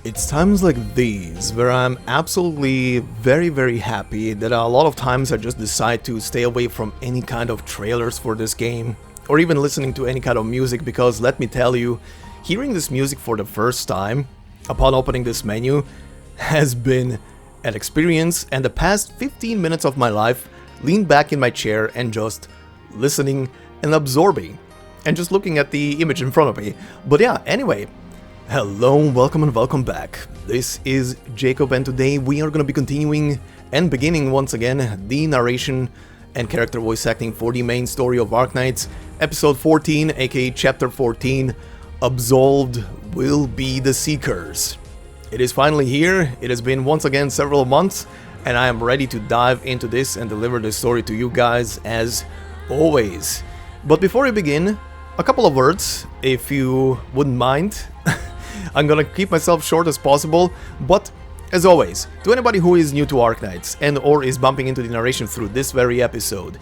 It's times like these where I'm absolutely very happy that a lot of times I just decide to stay away from any kind of trailers for this game or even listening to any kind of music, because let me tell you, hearing this music for the first time upon opening this menu has been an experience, and the past 15 minutes of my life leaned back in my chair and just listening and absorbing and just looking at the image in front of me. But yeah, anyway, hello, welcome and welcome back. This is Jacob, and today we are going to be continuing and beginning once again the narration and character voice acting for the main story of Arknights, episode 14, aka chapter 14, Absolved Will Be the Seekers. It is finally here. It has been once again several months, and I am ready to dive into this and deliver this story to you guys as always. But before we begin, a couple of words, if you wouldn't mind. I'm gonna keep myself short as possible, but as always, to anybody who is new to Arknights and or is bumping into the narration through this very episode,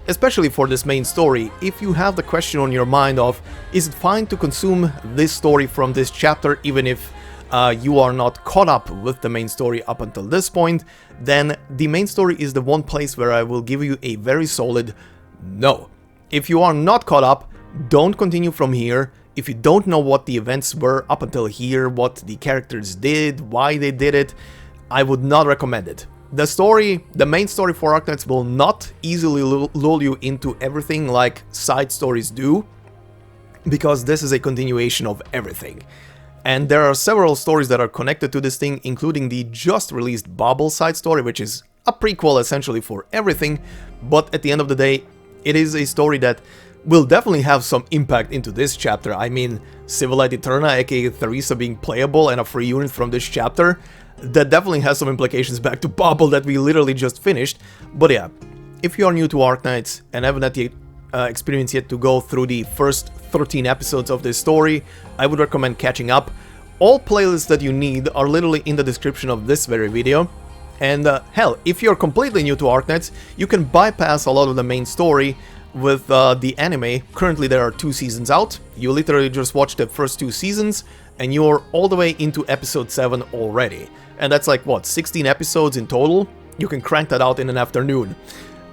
especially for this main story, if you have the question on your mind of, is it fine to consume this story from this chapter even if you are not caught up with the main story up until this point, then the main story is the one place where I will give you a very solid no. If you are not caught up, don't continue from here. If you don't know what the events were up until here, what the characters did, why they did it, I would not recommend it. The story, the main story for Arknights will not easily lull you into everything like side stories do, because this is a continuation of everything. And there are several stories that are connected to this thing, including the just released Bobble side story, which is a prequel essentially for everything, but at the end of the day, it is a story that will definitely have some impact into this chapter. I mean, Civilized Eterna, aka Theresa being playable and a free unit from this chapter, that definitely has some implications back to Bobble that we literally just finished. But yeah, if you are new to Arknights and haven't had the experience yet to go through the first 13 episodes of this story, I would recommend catching up. All playlists that you need are literally in the description of this very video. And hell, if you're completely new to Arknights, you can bypass a lot of the main story with the anime. Currently there are 2 seasons out. You literally just watch the first 2 seasons and you're all the way into episode 7 already. And that's like, what, 16 episodes in total? You can crank that out in an afternoon.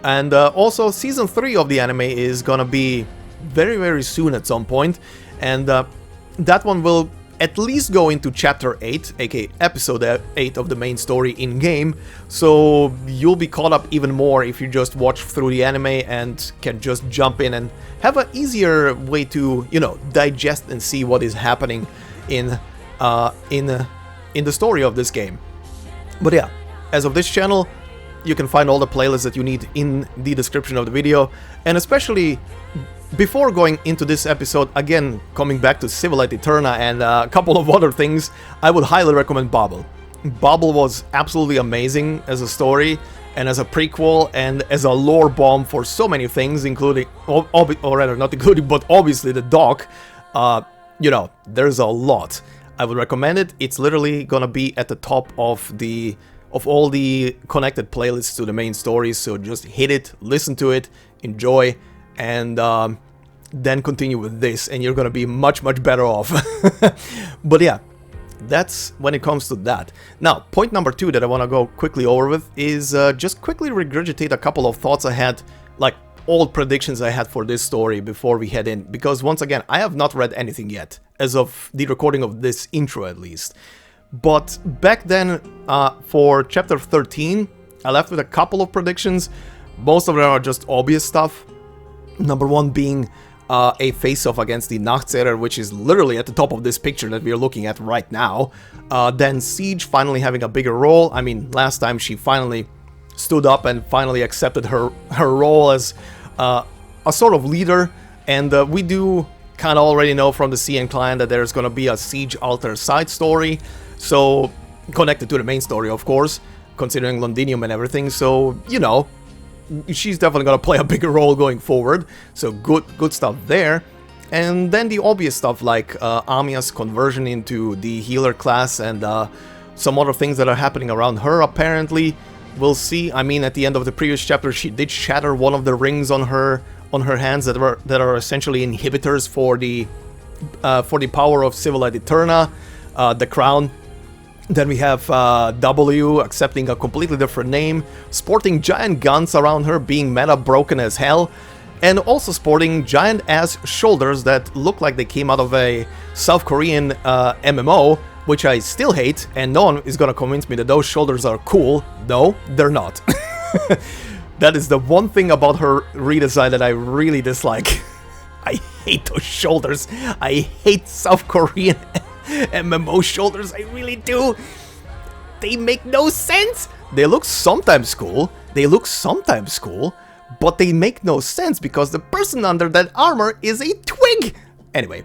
And also season 3 of the anime is gonna be very soon at some point. And that one will at least go into chapter 8, aka episode 8 of the main story in-game, so you'll be caught up even more if you just watch through the anime and can just jump in and have an easier way to, you know, digest and see what is happening in the story of this game. But yeah, as of this channel, you can find all the playlists that you need in the description of the video, and especially before going into this episode, again, coming back to Civilized Eterna and a couple of other things, I would highly recommend Bobble. Bobble was absolutely amazing as a story and as a prequel and as a lore bomb for so many things, including, or rather not including, but obviously the doc. You know, there's a lot. I would recommend it. It's literally gonna be at the top of all the connected playlists to the main story, so just hit it, listen to it, enjoy, and then continue with this, and you're gonna be much better off. But yeah, that's when it comes to that. Now, point number 2 that I want to go quickly over with is just quickly regurgitate a couple of thoughts I had, like old predictions I had for this story before we head in, because once again, I have not read anything yet, as of the recording of this intro at least. But back then, for chapter 13, I left with a couple of predictions. Most of them are just obvious stuff. Number 1 being a face-off against the Nachtseher, which is literally at the top of this picture that we are looking at right now. Then Siege finally having a bigger role. I mean, last time she finally stood up and finally accepted her role as a sort of leader. And we do kind of already know from the CN clan that there's going to be a Siege Altar side story. So, connected to the main story, of course, considering Londinium and everything. So, you know, she's definitely gonna play a bigger role going forward, so good stuff there. And then the obvious stuff like Amiya's conversion into the healer class and some other things that are happening around her apparently. We'll see. I mean, at the end of the previous chapter, she did shatter one of the rings on her hands that are essentially inhibitors for the power of Civilized Eterna, the crown. Then we have W accepting a completely different name, sporting giant guns around her, being meta broken as hell, and also sporting giant-ass shoulders that look like they came out of a South Korean MMO, which I still hate, and no one is gonna convince me that those shoulders are cool. No, they're not. That is the one thing about her redesign that I really dislike. I hate those shoulders. I hate South Korean MMO shoulders, I really do. They make no sense. They look sometimes cool, but they make no sense because the person under that armor is a twig. Anyway.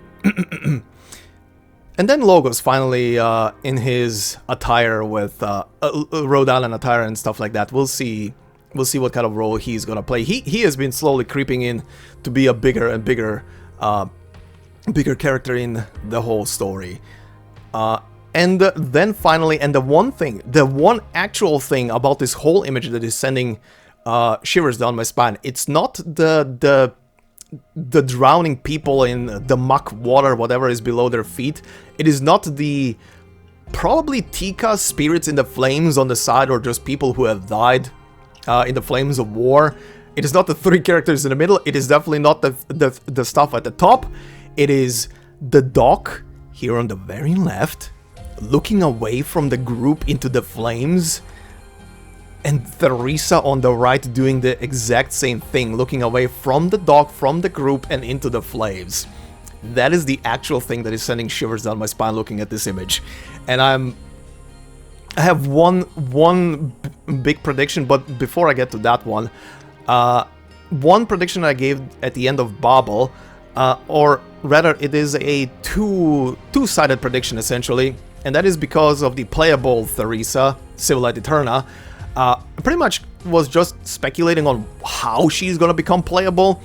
And then Logos finally in his attire with Rhode Island attire and stuff like that. We'll see what kind of role he's gonna play. He has been slowly creeping in to be a bigger and bigger character in the whole story. And then finally, and the one actual thing about this whole image that is sending shivers down my spine, it's not the drowning people in the muck water, whatever is below their feet. It is not the probably Tika spirits in the flames on the side, or just people who have died in the flames of war. It is not the three characters in the middle. It is definitely not the stuff at the top. It is the dock here on the very left, looking away from the group into the flames, and Theresa on the right doing the exact same thing, looking away from the dock, from the group, and into the flames. That is the actual thing that is sending shivers down my spine looking at this image. And I have one big prediction, but before I get to that one prediction I gave at the end of Babel, or rather it is a two-sided prediction essentially, and that is because of the playable Theresa, Civilite Eterna. Pretty much was just speculating on how she's gonna become playable,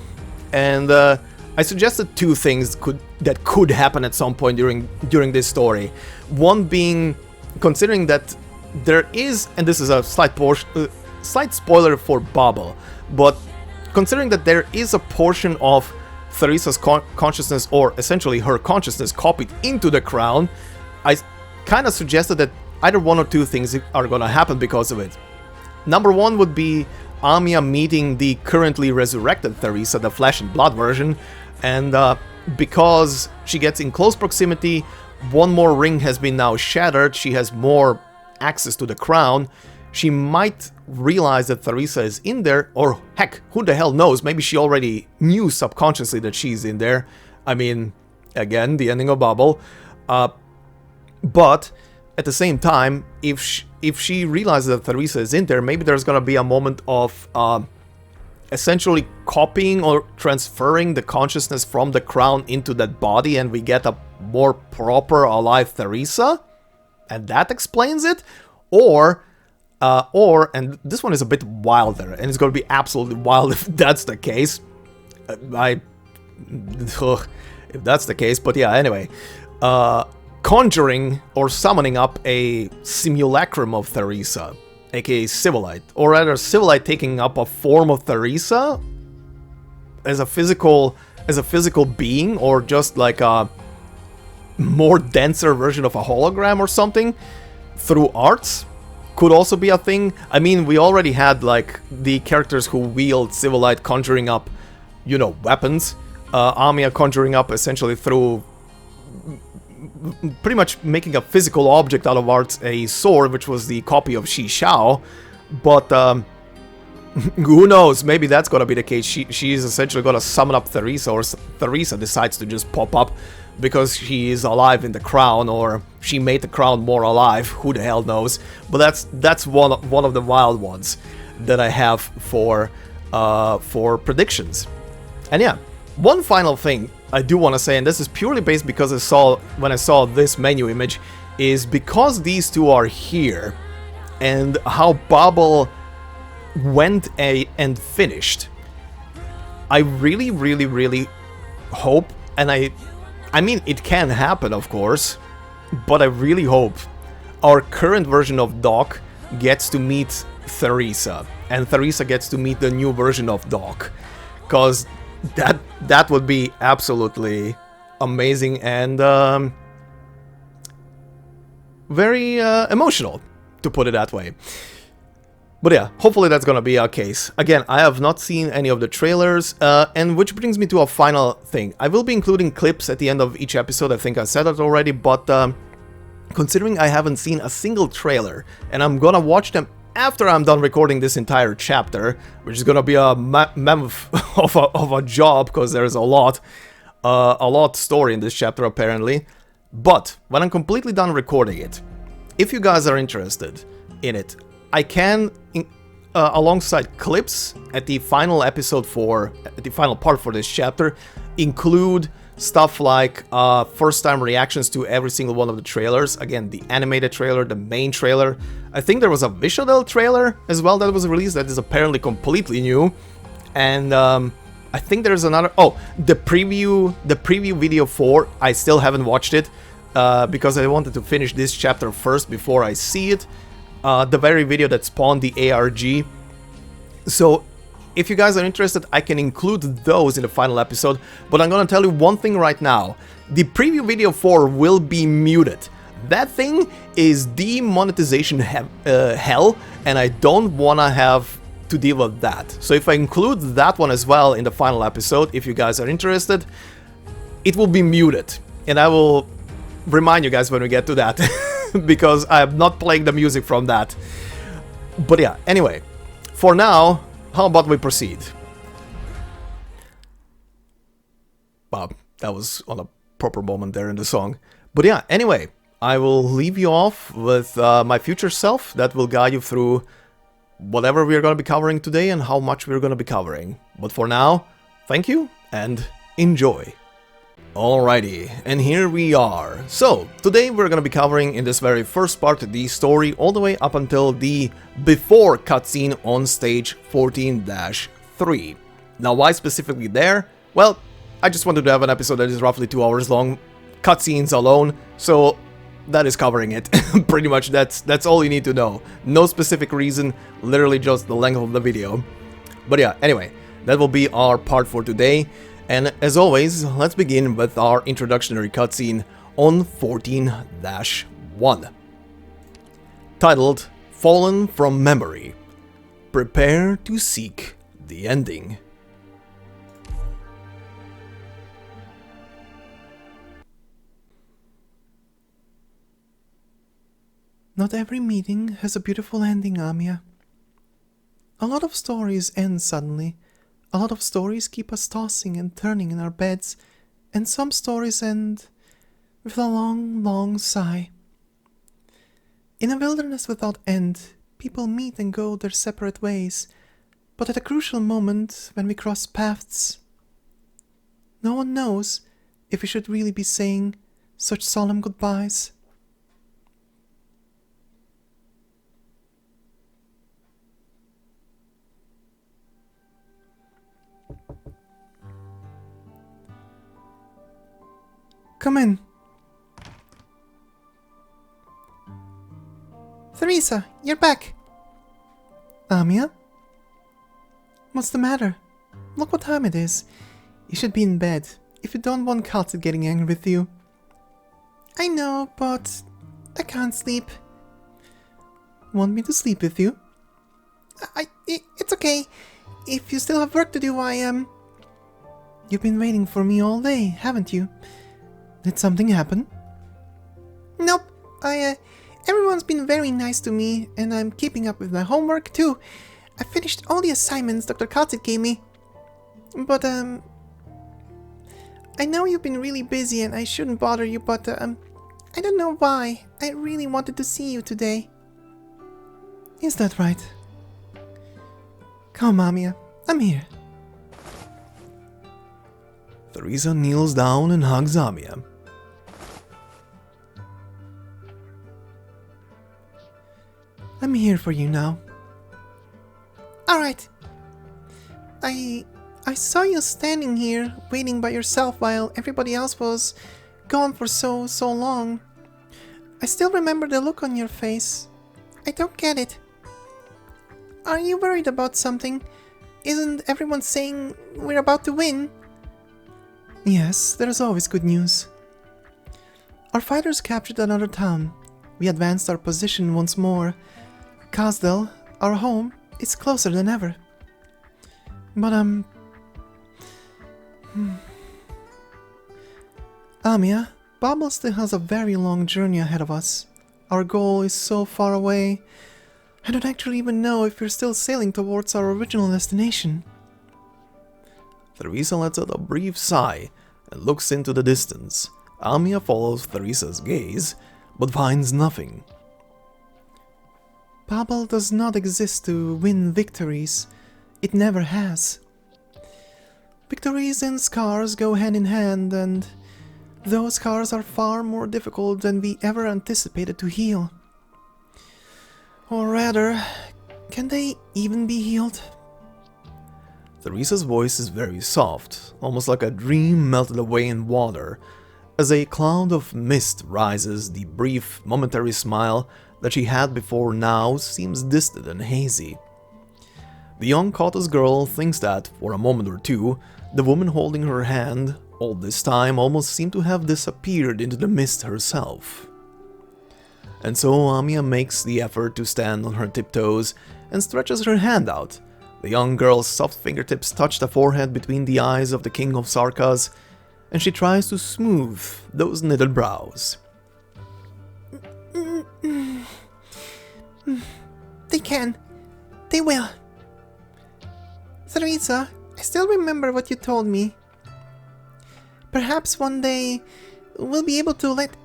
and I suggested two things that could happen at some point during this story. One being, considering that there is, and this is a slight spoiler for Babel, but considering that there is a portion of Theresa's consciousness, or essentially her consciousness, copied into the crown, I kind of suggested that either one or two things are gonna happen because of it. Number one would be Amiya meeting the currently resurrected Theresa, the flesh and blood version, and because she gets in close proximity, one more ring has been now shattered, she has more access to the crown, she might realize that Theresa is in there, or heck, who the hell knows, maybe she already knew subconsciously that she's in there. I mean, again, the ending of Babel. But at the same time, if she realizes that Theresa is in there, maybe there's gonna be a moment of essentially copying or transferring the consciousness from the crown into that body, and we get a more proper, alive Theresa, and that explains it. Or, and this one is a bit wilder, and it's gonna be absolutely wild if that's the case. If that's the case, but yeah, anyway. Conjuring or summoning up a simulacrum of Theresa, aka Civilite, or rather Civilite taking up a form of Theresa as a physical being, or just like a more denser version of a hologram or something through arts, could also be a thing. I mean, we already had like the characters who wield Civilite conjuring up, you know, weapons. Amiya conjuring up essentially through pretty much making a physical object out of arts, a sword, which was the copy of Shi Shao. But who knows, maybe that's gonna be the case. She's essentially gonna summon up Theresa, or Theresa decides to just pop up because she is alive in the crown, or she made the crown more alive, who the hell knows. But that's one of the wild ones that I have for predictions. And yeah, one final thing I do want to say, and this is purely based because when I saw this menu image, is because these two are here, and how Babel went and finished, I really, really, really hope, and I mean, it can happen, of course, but I really hope our current version of Doc gets to meet Theresa, and Theresa gets to meet the new version of Doc, because that would be absolutely amazing. And very emotional, to put it that way. But yeah, hopefully that's gonna be our case. Again, I have not seen any of the trailers, and which brings me to a final thing. I will be including clips at the end of each episode, I think I said that already, but considering I haven't seen a single trailer, and I'm gonna watch them after I'm done recording this entire chapter, which is gonna be a mammoth of a job, because there's a lot story in this chapter apparently. But when I'm completely done recording it, if you guys are interested in it, I can, alongside clips at the final episode at the final part for this chapter, include stuff like first-time reactions to every single one of the trailers. Again, the animated trailer, the main trailer. I think there was a visual trailer as well that was released that is apparently completely new. And I think there's another... Oh, the preview video for... I still haven't watched it because I wanted to finish this chapter first before I see it. The very video that spawned the ARG. So, if you guys are interested, I can include those in the final episode, but I'm gonna tell you one thing right now. The preview video 4 will be muted. That thing is demonetization hell, and I don't wanna have to deal with that. So if I include that one as well in the final episode, if you guys are interested, it will be muted. And I will remind you guys when we get to that. Because I am not playing the music from that. But yeah, anyway, for now, how about we proceed? Wow, that was on a proper moment there in the song. But yeah, anyway, I will leave you off with my future self that will guide you through whatever we're going to be covering today and how much we're going to be covering. But for now, thank you and enjoy. Alrighty, and here we are. So, today we're gonna be covering in this very first part the story all the way up until the before cutscene on stage 14-3. Now, why specifically there? Well, I just wanted to have an episode that is roughly 2 hours long, cutscenes alone, so that is covering it. Pretty much, that's all you need to know. No specific reason, literally just the length of the video. But yeah, anyway, that will be our part for today. And as always, let's begin with our introductory cutscene on 14-1. Titled, Fallen from Memory. Prepare to seek the ending. Not every meeting has a beautiful ending, Amiya. A lot of stories end suddenly. A lot of stories keep us tossing and turning in our beds, and some stories end with a long, long sigh. In a wilderness without end, people meet and go their separate ways, but at a crucial moment when we cross paths, no one knows if we should really be saying such solemn goodbyes. Come in. Theresa, you're back. Amiya? What's the matter? Look what time it is. You should be in bed, if you don't want Kalsid getting angry with you. I know, but I can't sleep. Want me to sleep with you? It's okay. If you still have work to do, You've been waiting for me all day, haven't you? Did something happen? Nope. Everyone's been very nice to me, and I'm keeping up with my homework too. I finished all the assignments Dr. Kalsid gave me. But, I know you've been really busy and I shouldn't bother you, but, I don't know why. I really wanted to see you today. Is that right? Come, Amiya. I'm here. Theresa kneels down and hugs Amiya. I'm here for you now. Alright. I saw you standing here, waiting by yourself while everybody else was gone for so long. I still remember the look on your face. I don't get it. Are you worried about something? Isn't everyone saying we're about to win? Yes, there's always good news. Our fighters captured another town. we advanced our position once more. Casdell, our home, is closer than ever. But, Amiya, Bobble still has a very long journey ahead of us. Our goal is so far away. I don't actually even know if we're still sailing towards our original destination. Theresa lets out a brief sigh and looks into the distance. Amiya follows Theresa's gaze, but finds nothing. Bobble does not exist to win victories. It never has. Victories and scars go hand in hand, and those scars are far more difficult than we ever anticipated to heal. Or rather, can they even be healed? Theresa's voice is very soft, almost like a dream melted away in water. As a cloud of mist rises, the brief, momentary smile that she had before now seems distant and hazy. The young Kota's girl thinks that, for a moment or two, the woman holding her hand all this time almost seemed to have disappeared into the mist herself. And so Amiya makes the effort to stand on her tiptoes and stretches her hand out. The young girl's soft fingertips touch the forehead between the eyes of the King of Sarkas, and she tries to smooth those knitted brows. They can. They will. Theresa, I still remember what you told me. Perhaps one day we'll be able to let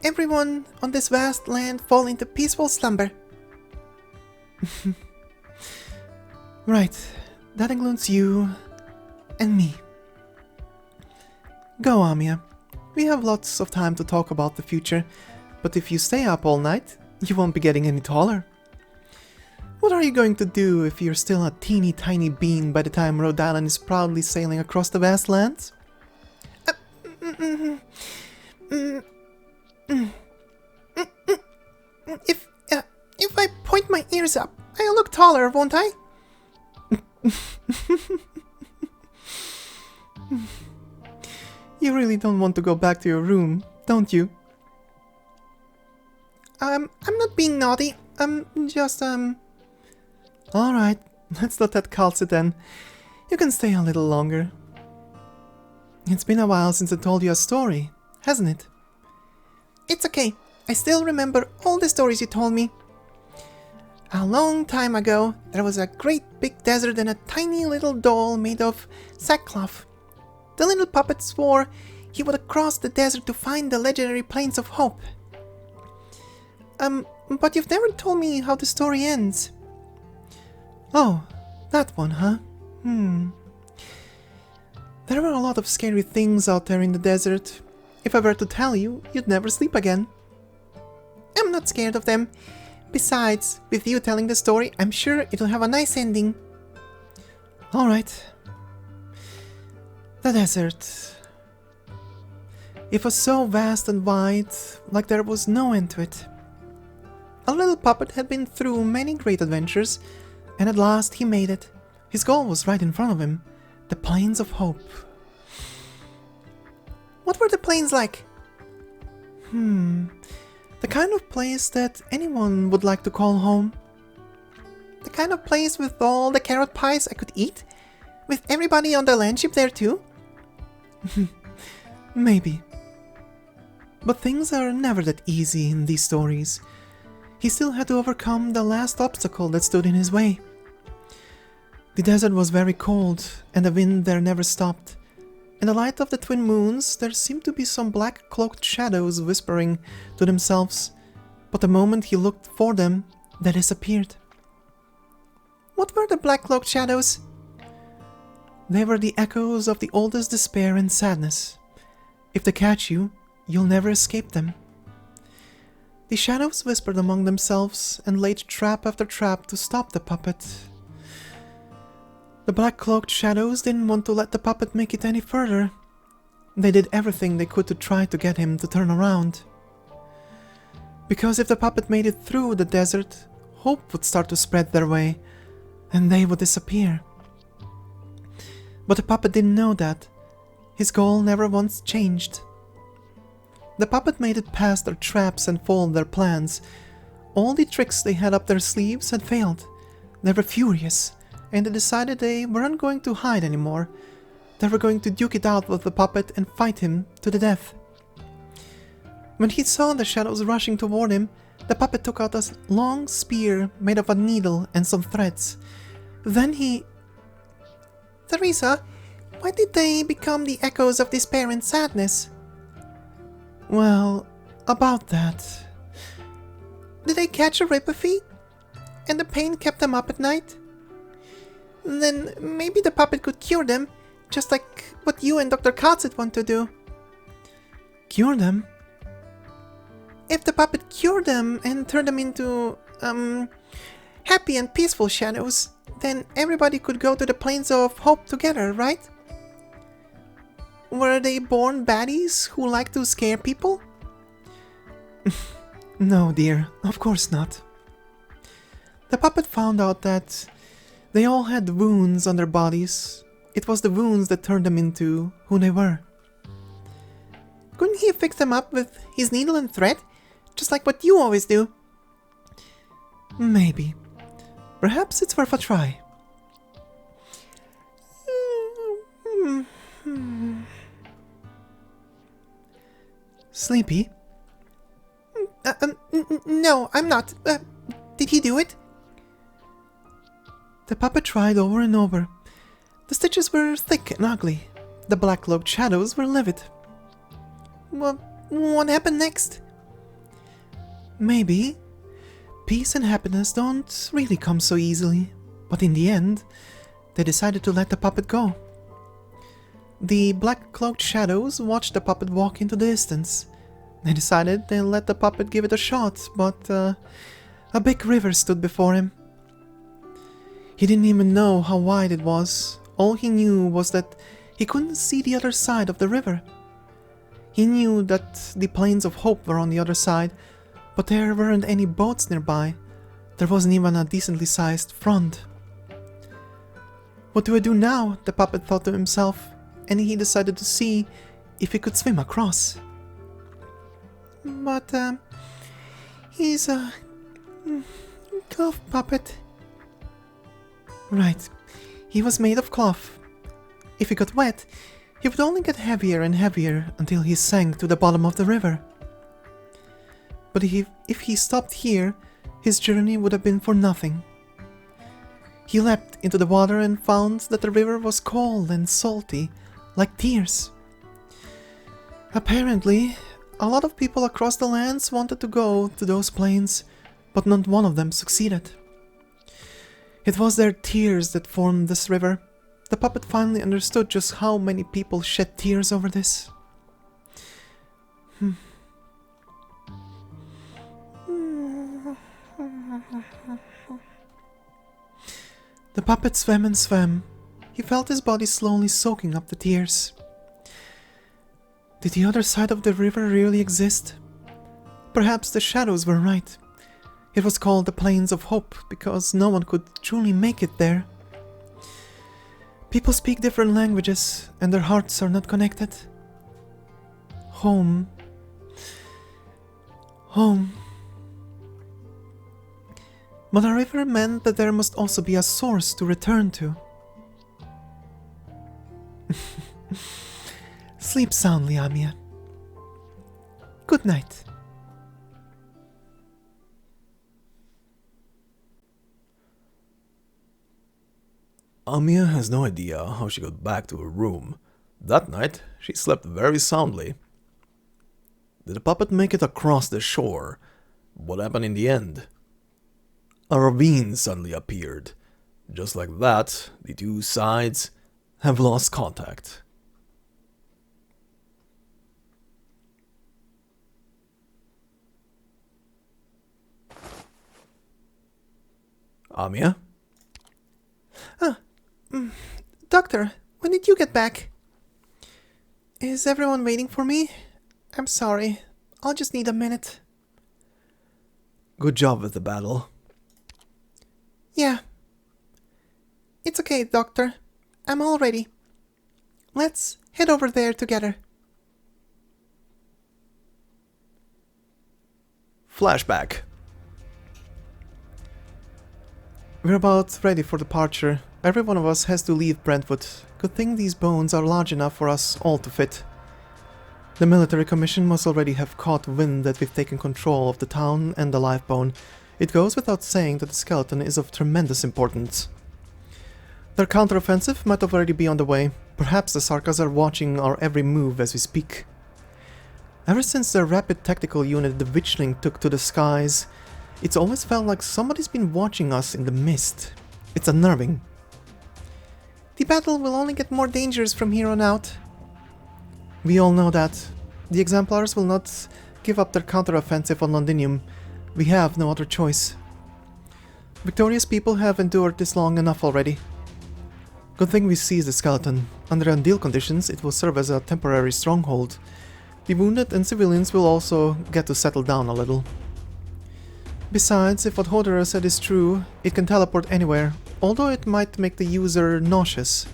everyone on this vast land fall into peaceful slumber. Right, that includes you and me. Go, Amiya. We have lots of time to talk about the future, but if you stay up all night, you won't be getting any taller. What are you going to do if you're still a teeny tiny bean by the time Rhodes Island is proudly sailing across the vast lands? If I point my ears up, I'll look taller, won't I? You really don't want to go back to your room, don't you? I'm not being naughty. I'm just, Alright, let's not that calcit then. You can stay a little longer. It's been a while since I told you a story, hasn't it? It's okay. I still remember all the stories you told me. A long time ago, there was a great big desert and a tiny little doll made of sackcloth. The little puppet swore he would cross the desert to find the legendary Plains of Hope. But you've never told me how the story ends. Oh, that one, huh? There were a lot of scary things out there in the desert. If I were to tell you, you'd never sleep again. I'm not scared of them. Besides, with you telling the story, I'm sure it'll have a nice ending. Alright. The desert. It was so vast and wide, like there was no end to it. A little puppet had been through many great adventures, and at last he made it. His goal was right in front of him, the Plains of Hope. What were the plains like? The kind of place that anyone would like to call home. The kind of place with all the carrot pies I could eat? With everybody on the landship there too? Maybe. But things are never that easy in these stories. He still had to overcome the last obstacle that stood in his way. The desert was very cold, and the wind there never stopped. In the light of the twin moons, there seemed to be some black-cloaked shadows whispering to themselves, but the moment he looked for them, they disappeared. What were the black-cloaked shadows? They were the echoes of the oldest despair and sadness. If they catch you, you'll never escape them. The shadows whispered among themselves and laid trap after trap to stop the puppet. The black-cloaked shadows didn't want to let the puppet make it any further. They did everything they could to try to get him to turn around. Because if the puppet made it through the desert, hope would start to spread their way, and they would disappear. But the puppet didn't know that. His goal never once changed. The puppet made it past their traps and foiled their plans. All the tricks they had up their sleeves had failed. They were furious, and they decided they weren't going to hide anymore. They were going to duke it out with the puppet and fight him to the death. When he saw the shadows rushing toward him, the puppet took out a long spear made of a needle and some threads. Then he... Theresa, why did they become the echoes of despair and sadness? Well, about that... Did they catch a ripophy? And the pain kept them up at night? Then maybe the puppet could cure them, just like what you and Dr. Katzit want to do. Cure them? If the puppet cured them and turned them into, happy and peaceful shadows, then everybody could go to the plains of hope together, right? Were they born baddies who like to scare people? No, dear, of course not. The puppet found out that they all had wounds on their bodies. It was the wounds that turned them into who they were. Couldn't he fix them up with his needle and thread, just like what you always do? Maybe. Perhaps it's worth a try. Sleepy? No, I'm not. Did he do it? The puppet tried over and over. The stitches were thick and ugly. The black-cloaked shadows were livid. What happened next? Maybe. Peace and happiness don't really come so easily. But in the end, they decided to let the puppet go. The black-cloaked shadows watched the puppet walk into the distance. They decided they'll let the puppet give it a shot, but a big river stood before him. He didn't even know how wide it was. All he knew was that he couldn't see the other side of the river. He knew that the plains of hope were on the other side, but there weren't any boats nearby. There wasn't even a decently sized front. What do I do now? The puppet thought to himself, and he decided to see if he could swim across. But, he's a cloth puppet. Right, he was made of cloth. If he got wet, he would only get heavier and heavier until he sank to the bottom of the river. But if he stopped here, his journey would have been for nothing. He leapt into the water and found that the river was cold and salty, like tears. Apparently, a lot of people across the lands wanted to go to those plains, but not one of them succeeded. It was their tears that formed this river. The puppet finally understood just how many people shed tears over this. The puppet swam and swam. He felt his body slowly soaking up the tears. Did the other side of the river really exist? Perhaps the shadows were right. It was called the Plains of Hope because no one could truly make it there. People speak different languages and their hearts are not connected. Home. Home. But a river meant that there must also be a source to return to. Sleep soundly, Amiya. Good night. Amiya has no idea how she got back to her room. That night, she slept very soundly. Did the puppet make it across the shore? What happened in the end? A ravine suddenly appeared. Just like that, the two sides have lost contact. Amiya? Doctor, when did you get back? Is everyone waiting for me? I'm sorry. I'll just need a minute. Good job with the battle. Yeah. It's okay, Doctor. I'm all ready. Let's head over there together. Flashback. We're about ready for departure. Every one of us has to leave Brentwood. Good thing these bones are large enough for us all to fit. The military commission must already have caught wind that we've taken control of the town and the live bone. It goes without saying that the skeleton is of tremendous importance. Their counteroffensive might already be on the way. Perhaps the Sarkas are watching our every move as we speak. Ever since their rapid tactical unit the Witchling took to the skies, it's always felt like somebody's been watching us in the mist. It's unnerving. The battle will only get more dangerous from here on out. We all know that. The Exemplars will not give up their counteroffensive on Londinium. We have no other choice. Victorious people have endured this long enough already. Good thing we seized the skeleton. Under ideal conditions, it will serve as a temporary stronghold. The wounded and civilians will also get to settle down a little. Besides, if what Hodera said is true, it can teleport anywhere, although it might make the user nauseous.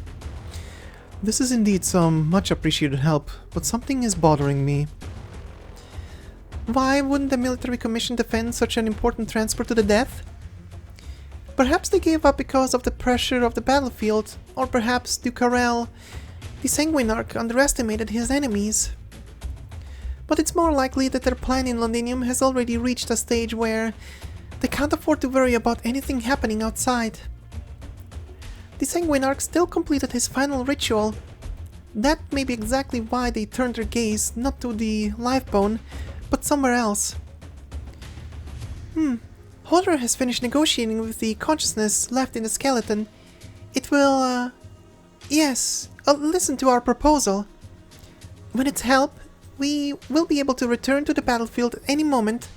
This is indeed some much appreciated help, but something is bothering me. Why wouldn't the military commission defend such an important transport to the death? Perhaps they gave up because of the pressure of the battlefield, or perhaps Ducarel, the Sanguinarch, underestimated his enemies. But it's more likely that their plan in Londinium has already reached a stage where they can't afford to worry about anything happening outside. The Sanguinarch still completed his final ritual. That may be exactly why they turned their gaze not to the live bone, but somewhere else. Hodera has finished negotiating with the consciousness left in the skeleton. It will, listen to our proposal. With its help, we will be able to return to the battlefield at any moment.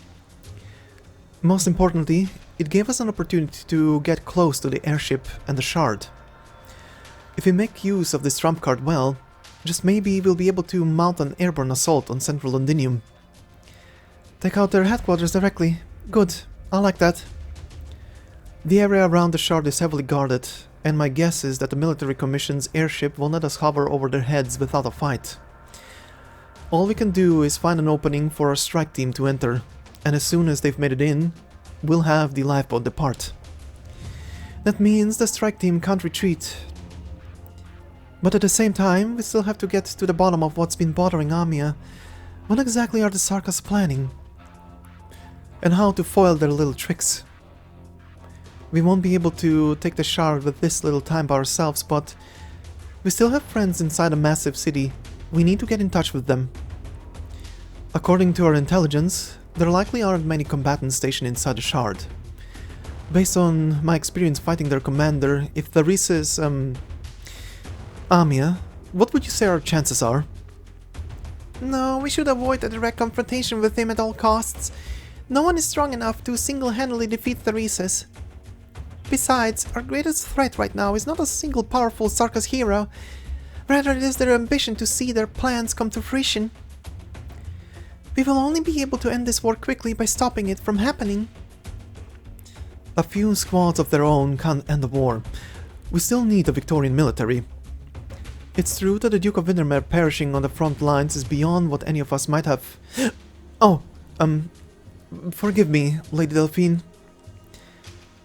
Most importantly, it gave us an opportunity to get close to the airship and the shard. If we make use of this trump card well, just maybe we'll be able to mount an airborne assault on central Londinium. Take out their headquarters directly. Good, I like that. The area around the shard is heavily guarded, and my guess is that the military commission's airship will let us hover over their heads without a fight. All we can do is find an opening for our strike team to enter, and as soon as they've made it in, we'll have the lifeboat depart. That means the strike team can't retreat. But at the same time, we still have to get to the bottom of what's been bothering Amiya. What exactly are the Sarkas planning? And how to foil their little tricks. We won't be able to take the shard with this little time by ourselves, but we still have friends inside a massive city. We need to get in touch with them. According to our intelligence, there likely aren't many combatants stationed inside the shard. Based on my experience fighting their commander, if Theresa is, Amiya, what would you say our chances are? No, we should avoid a direct confrontation with him at all costs. No one is strong enough to single-handedly defeat Theresa's. Besides, our greatest threat right now is not a single powerful Sarkas hero. Rather, it is their ambition to see their plans come to fruition. We will only be able to end this war quickly by stopping it from happening. A few squads of their own can't end the war. We still need a Victorian military. It's true that the Duke of Windermere perishing on the front lines is beyond what any of us might have... Forgive me, Lady Delphine.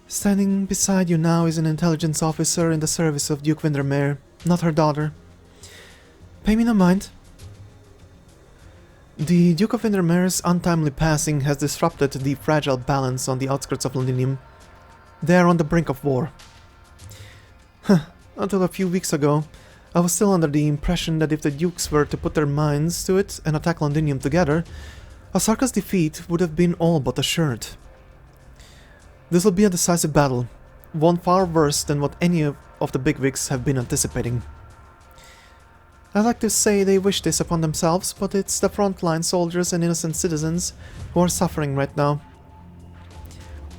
Standing beside you now is an intelligence officer in the service of Duke Windermere, not her daughter. Pay me no mind. The Duke of Windermere's untimely passing has disrupted the fragile balance on the outskirts of Londinium. They are on the brink of war. Until a few weeks ago, I was still under the impression that if the Dukes were to put their minds to it and attack Londinium together, a Sarkas defeat would have been all but assured. This will be a decisive battle, one far worse than what any of the bigwigs have been anticipating. I like to say they wish this upon themselves, but it's the frontline soldiers and innocent citizens who are suffering right now.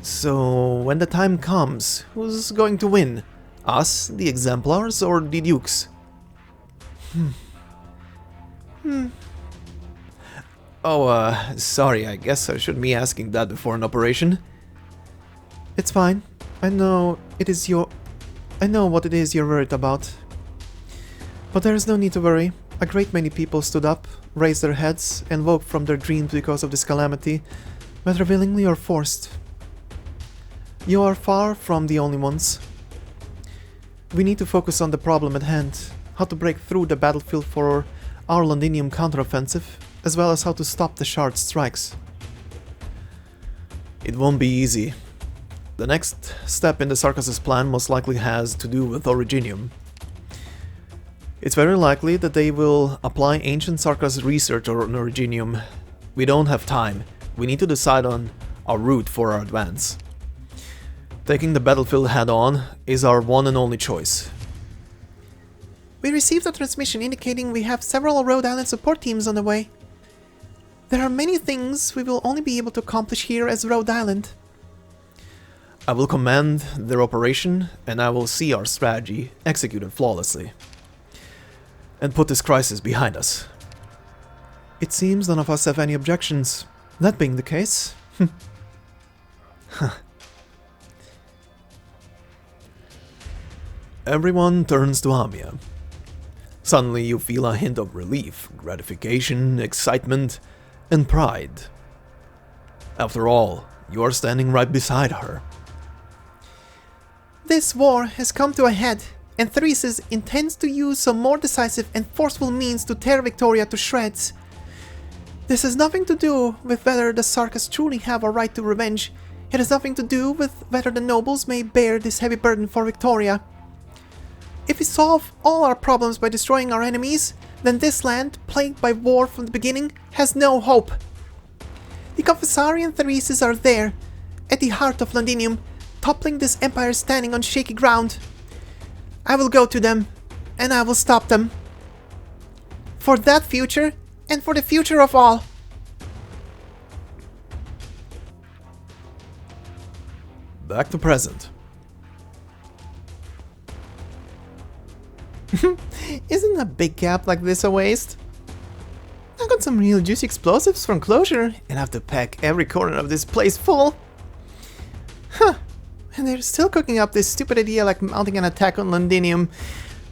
So, when the time comes, who's going to win? Us, the Exemplars, or the Dukes? Oh, sorry, I guess I shouldn't be asking that before an operation. It's fine. I know what it is you're worried about. But there is no need to worry. A great many people stood up, raised their heads, and woke from their dreams because of this calamity. whether willingly or forced. You are far from the only ones. We need to focus on the problem at hand, how to break through the battlefield for our Londinium counteroffensive, as well as how to stop the Shard's strikes. It won't be easy. The next step in the Sarkis' plan most likely has to do with Originium. It's very likely that they will apply ancient Sarkis research on Originium. We don't have time. We need to decide on our route for our advance. Taking the battlefield head-on is our one and only choice. We received a transmission indicating we have several Rhodes Island support teams on the way. There are many things we will only be able to accomplish here as Rhodes Island. I will command their operation, and I will see our strategy executed flawlessly. And put this crisis behind us. It seems none of us have any objections. That being the case... Everyone turns to Amiya. Suddenly you feel a hint of relief, gratification, excitement, and pride. After all, you are standing right beside her. This war has come to a head, and Theresa intends to use some more decisive and forceful means to tear Victoria to shreds. This has nothing to do with whether the Sarkis truly have a right to revenge. It has nothing to do with whether the nobles may bear this heavy burden for Victoria. If we solve all our problems by destroying our enemies, then this land, plagued by war from the beginning, has no hope. The Confessari and Theresa are there, at the heart of Londinium, toppling this empire standing on shaky ground. I will go to them, and I will stop them. For that future, and for the future of all. Back to present. Isn't a big gap like this a waste? I got some real juicy explosives from closure and have to pack every corner of this place full. Huh. And they're still cooking up this stupid idea like mounting an attack on Londinium.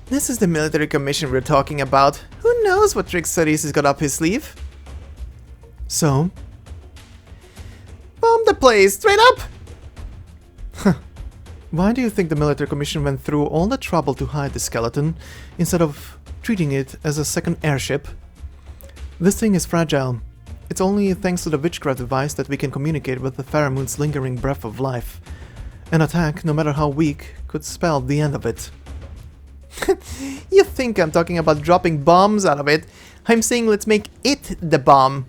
This is the military commission we're talking about. Who knows what tricks Theresa's got up his sleeve? So? Bomb the place, straight up! Why do you think the military commission went through all the trouble to hide the skeleton, instead of treating it as a second airship? This thing is fragile. It's only thanks to the witchcraft device that we can communicate with the Faramund's lingering breath of life. An attack, no matter how weak, could spell the end of it. You think I'm talking about dropping bombs out of it? I'm saying let's make it the bomb.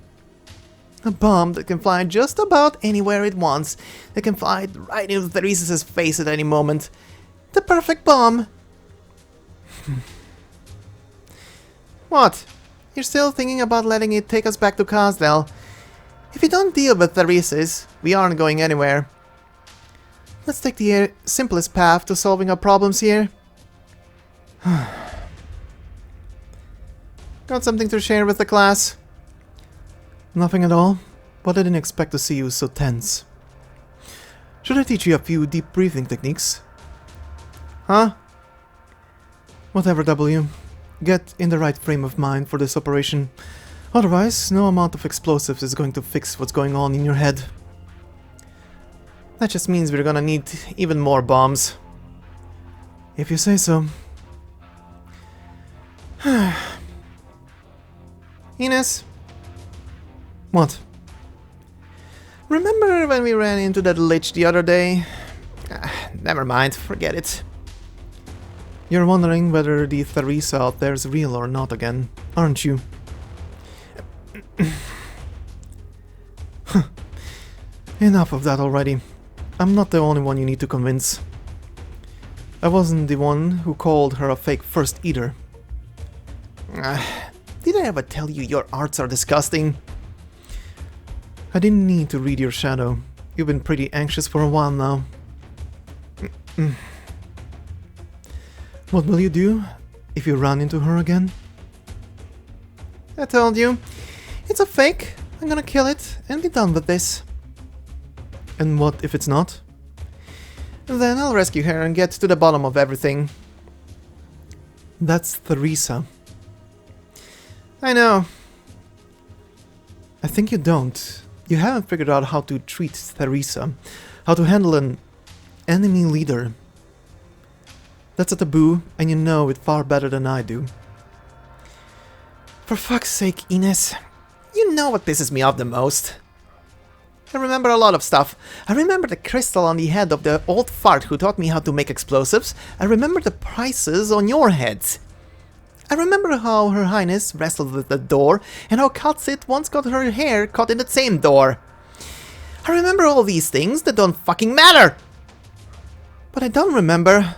A bomb that can fly just about anywhere it wants. That can fly right into Theresa's face at any moment. The perfect bomb. What? You're still thinking about letting it take us back to Casdell? If you don't deal with Theresa's, we aren't going anywhere. Let's take the simplest path to solving our problems here. Got something to share with the class? Nothing at all, but I didn't expect to see you so tense. Should I teach you a few deep breathing techniques? Huh? Whatever, W. Get in the right frame of mind for this operation. Otherwise, no amount of explosives is going to fix what's going on in your head. That just means we're gonna need even more bombs. If you say so. Ines? What? Remember when we ran into that lich the other day? Never mind, forget it. You're wondering whether the Theresa out there is real or not again, aren't you? Enough of that already. I'm not the only one you need to convince. I wasn't the one who called her a fake First Eater. Did I ever tell you your arts are disgusting? I didn't need to read your shadow. You've been pretty anxious for a while now. What will you do if you run into her again? I told you. It's a fake. I'm gonna kill it and be done with this. And what if it's not? Then I'll rescue her and get to the bottom of everything. That's Theresa. I know. I think you don't. You haven't figured out how to treat Theresa, how to handle an enemy leader. That's a taboo, and you know it far better than I do. For fuck's sake, Ines. You know what pisses me off the most? I remember a lot of stuff. I remember the crystal on the head of the old fart who taught me how to make explosives. I remember the prices on your heads. I remember how Her Highness wrestled with the door, and how Katsit once got her hair caught in the same door. I remember all these things that don't fucking matter! But I don't remember.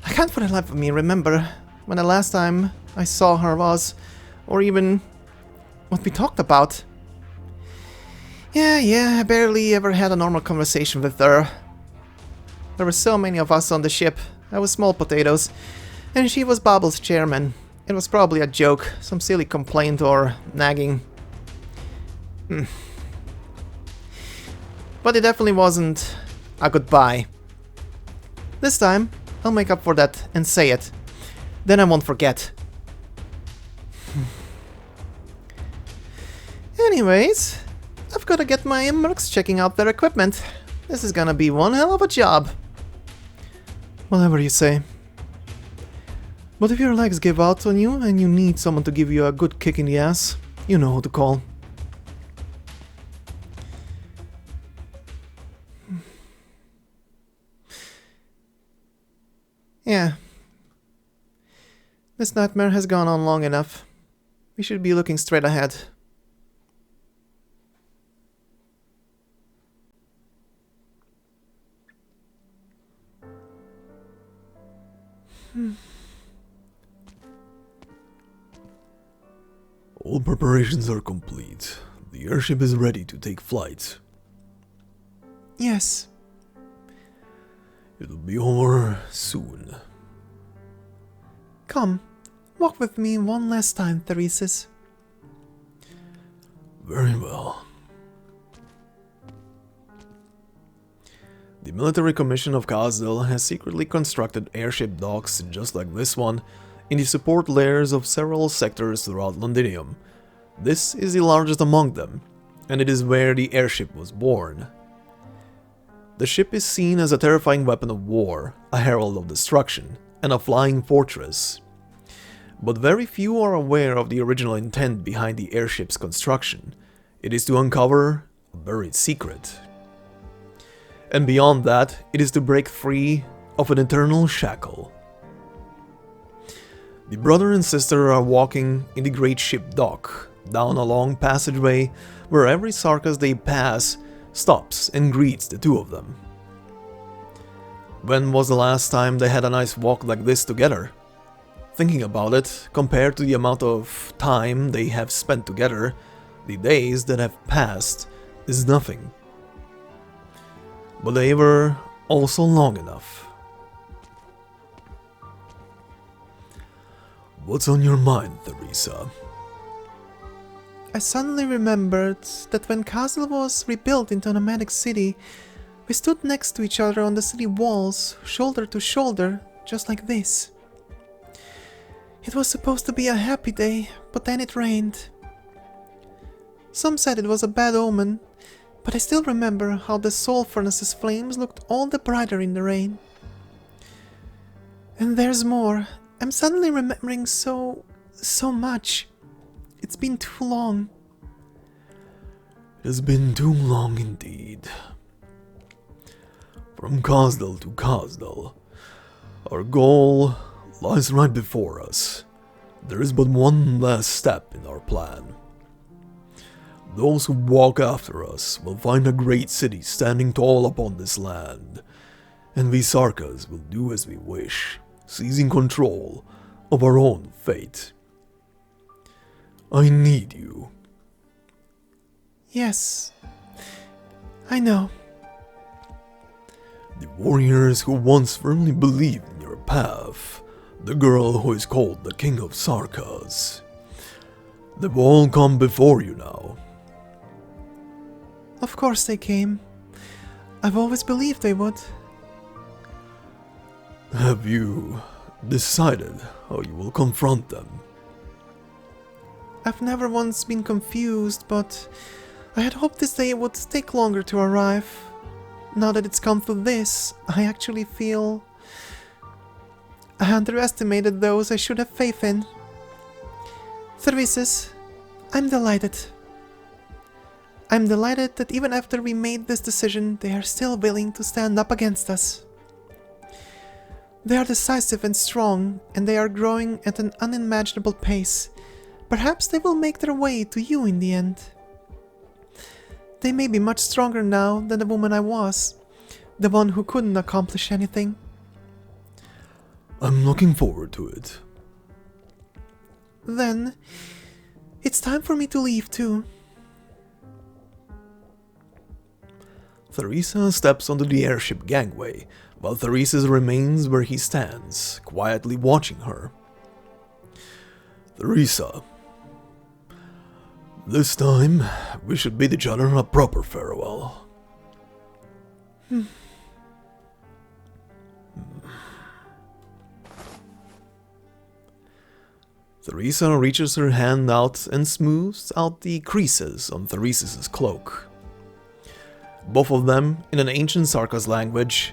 I can't for the life of me remember when the last time I saw her was, or even what we talked about. Yeah, I barely ever had a normal conversation with her. There were so many of us on the ship. I was small potatoes, and she was Babble's chairman. It was probably a joke, some silly complaint or nagging. But it definitely wasn't a goodbye. This time, I'll make up for that and say it. Then I won't forget. Anyways, I've gotta get my mercs checking out their equipment. This is gonna be one hell of a job. Whatever you say. But if your legs give out on you and you need someone to give you a good kick in the ass, you know who to call. Yeah. This nightmare has gone on long enough. We should be looking straight ahead. All preparations are complete. The airship is ready to take flight. Yes. It'll be over soon. Come, walk with me one last time, Theresa. Very well. The military commission of Kazdel has secretly constructed airship docks just like this one in the support layers of several sectors throughout Londinium. This is the largest among them, and it is where the airship was born. The ship is seen as a terrifying weapon of war, a herald of destruction, and a flying fortress. But very few are aware of the original intent behind the airship's construction. It is to uncover a buried secret. And beyond that, it is to break free of an eternal shackle. The brother and sister are walking in the great ship dock, down a long passageway where every Sarkas they pass stops and greets the two of them. When was the last time they had a nice walk like this together? Thinking about it, compared to the amount of time they have spent together, the days that have passed is nothing. But they were also long enough. What's on your mind, Theresa? I suddenly remembered that when Kazdel was rebuilt into a nomadic city, we stood next to each other on the city walls, shoulder to shoulder, just like this. It was supposed to be a happy day, but then it rained. Some said it was a bad omen, but I still remember how the soul furnace's flames looked all the brighter in the rain. And there's more. I'm suddenly remembering so much. It's been too long. It has been too long indeed. From Kazdel to Kazdel, our goal lies right before us. There is but one last step in our plan. Those who walk after us will find a great city standing tall upon this land, and we Sarkas will do as we wish, seizing control of our own fate. I need you. Yes, I know. The warriors who once firmly believed in your path, the girl who is called the King of Sarkas. They've all come before you now. Of course they came. I've always believed they would. Have you decided how you will confront them? I've never once been confused, but I had hoped this day would take longer to arrive. Now that it's come to this, I actually feel I underestimated those I should have faith in. Theresa, I'm delighted. I'm delighted that even after we made this decision, they are still willing to stand up against us. They are decisive and strong, and they are growing at an unimaginable pace. Perhaps they will make their way to you in the end. They may be much stronger now than the woman I was, the one who couldn't accomplish anything. I'm looking forward to it. Then, it's time for me to leave too. Theresa steps onto the airship gangway, while Theresa remains where he stands, quietly watching her. Theresa, this time we should bid each other a proper farewell. Theresa reaches her hand out and smooths out the creases on Theresa's cloak. Both of them, in an ancient Sarkas language,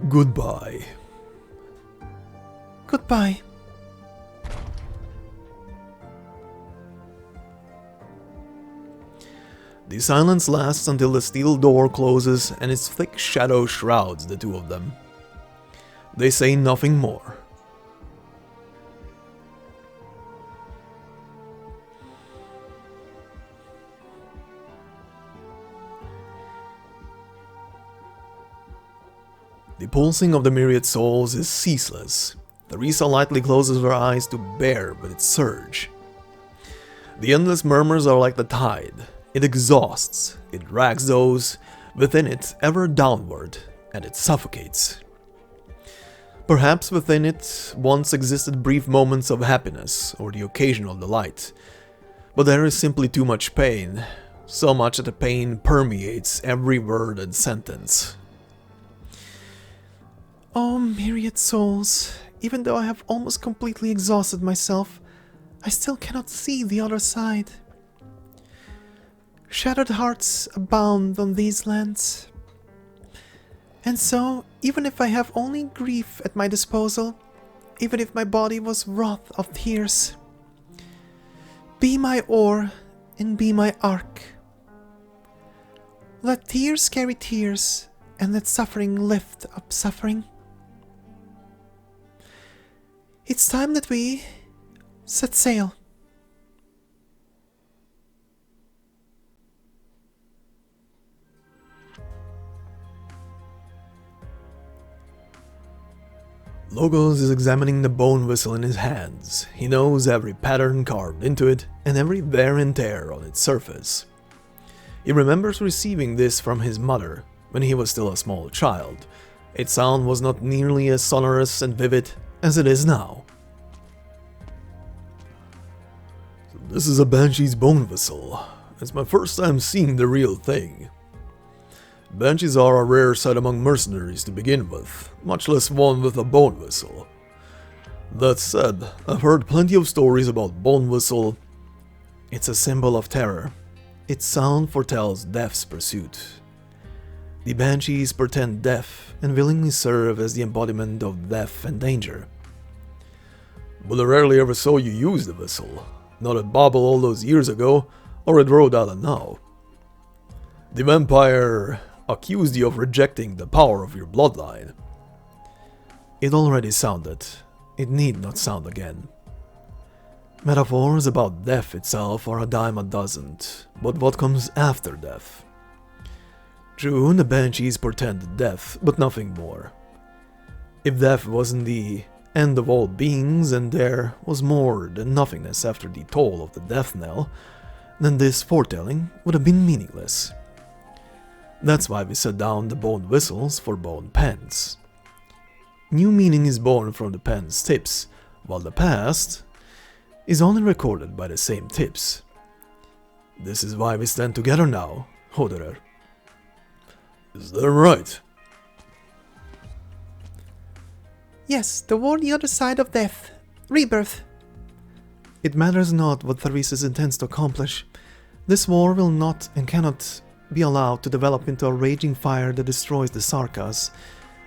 goodbye. Goodbye. The silence lasts until the steel door closes and its thick shadow shrouds the two of them. They say nothing more. The pulsing of the myriad souls is ceaseless. Theresa lightly closes her eyes to bear with its surge. The endless murmurs are like the tide. It exhausts, it drags those within it ever downward, and it suffocates. Perhaps within it once existed brief moments of happiness or the occasional delight, but there is simply too much pain, so much that the pain permeates every word and sentence. Oh, myriad souls, even though I have almost completely exhausted myself, I still cannot see the other side. Shattered hearts abound on these lands. And so, even if I have only grief at my disposal, even if my body was wroth of tears, be my oar and be my ark. Let tears carry tears, and let suffering lift up suffering. It's time that we set sail. Logos is examining the bone whistle in his hands. He knows every pattern carved into it and every wear and tear on its surface. He remembers receiving this from his mother when he was still a small child. Its sound was not nearly as sonorous and vivid as it is now. So this is a Banshee's bone whistle. It's my first time seeing the real thing. Banshees are a rare sight among mercenaries to begin with, much less one with a bone whistle. That said, I've heard plenty of stories about bone whistle. It's a symbol of terror. Its sound foretells death's pursuit. The Banshees portend death and willingly serve as the embodiment of death and danger. But I rarely ever saw you use the whistle, not at Babel all those years ago, or at Rhodes Island now. The vampire accused you of rejecting the power of your bloodline. It already sounded. It need not sound again. Metaphors about death itself are a dime a dozen, but what comes after death? True, the Banshees portend death, but nothing more. If death wasn't the end of all beings and there was more than nothingness after the toll of the death knell, then this foretelling would have been meaningless. That's why we set down the bone whistles for bone pens. New meaning is born from the pen's tips, while the past is only recorded by the same tips. This is why we stand together now, Hoderer. Is that right? Yes, toward the other side of death. Rebirth. It matters not what Theresa intends to accomplish. This war will not and cannot be allowed to develop into a raging fire that destroys the Sarkas,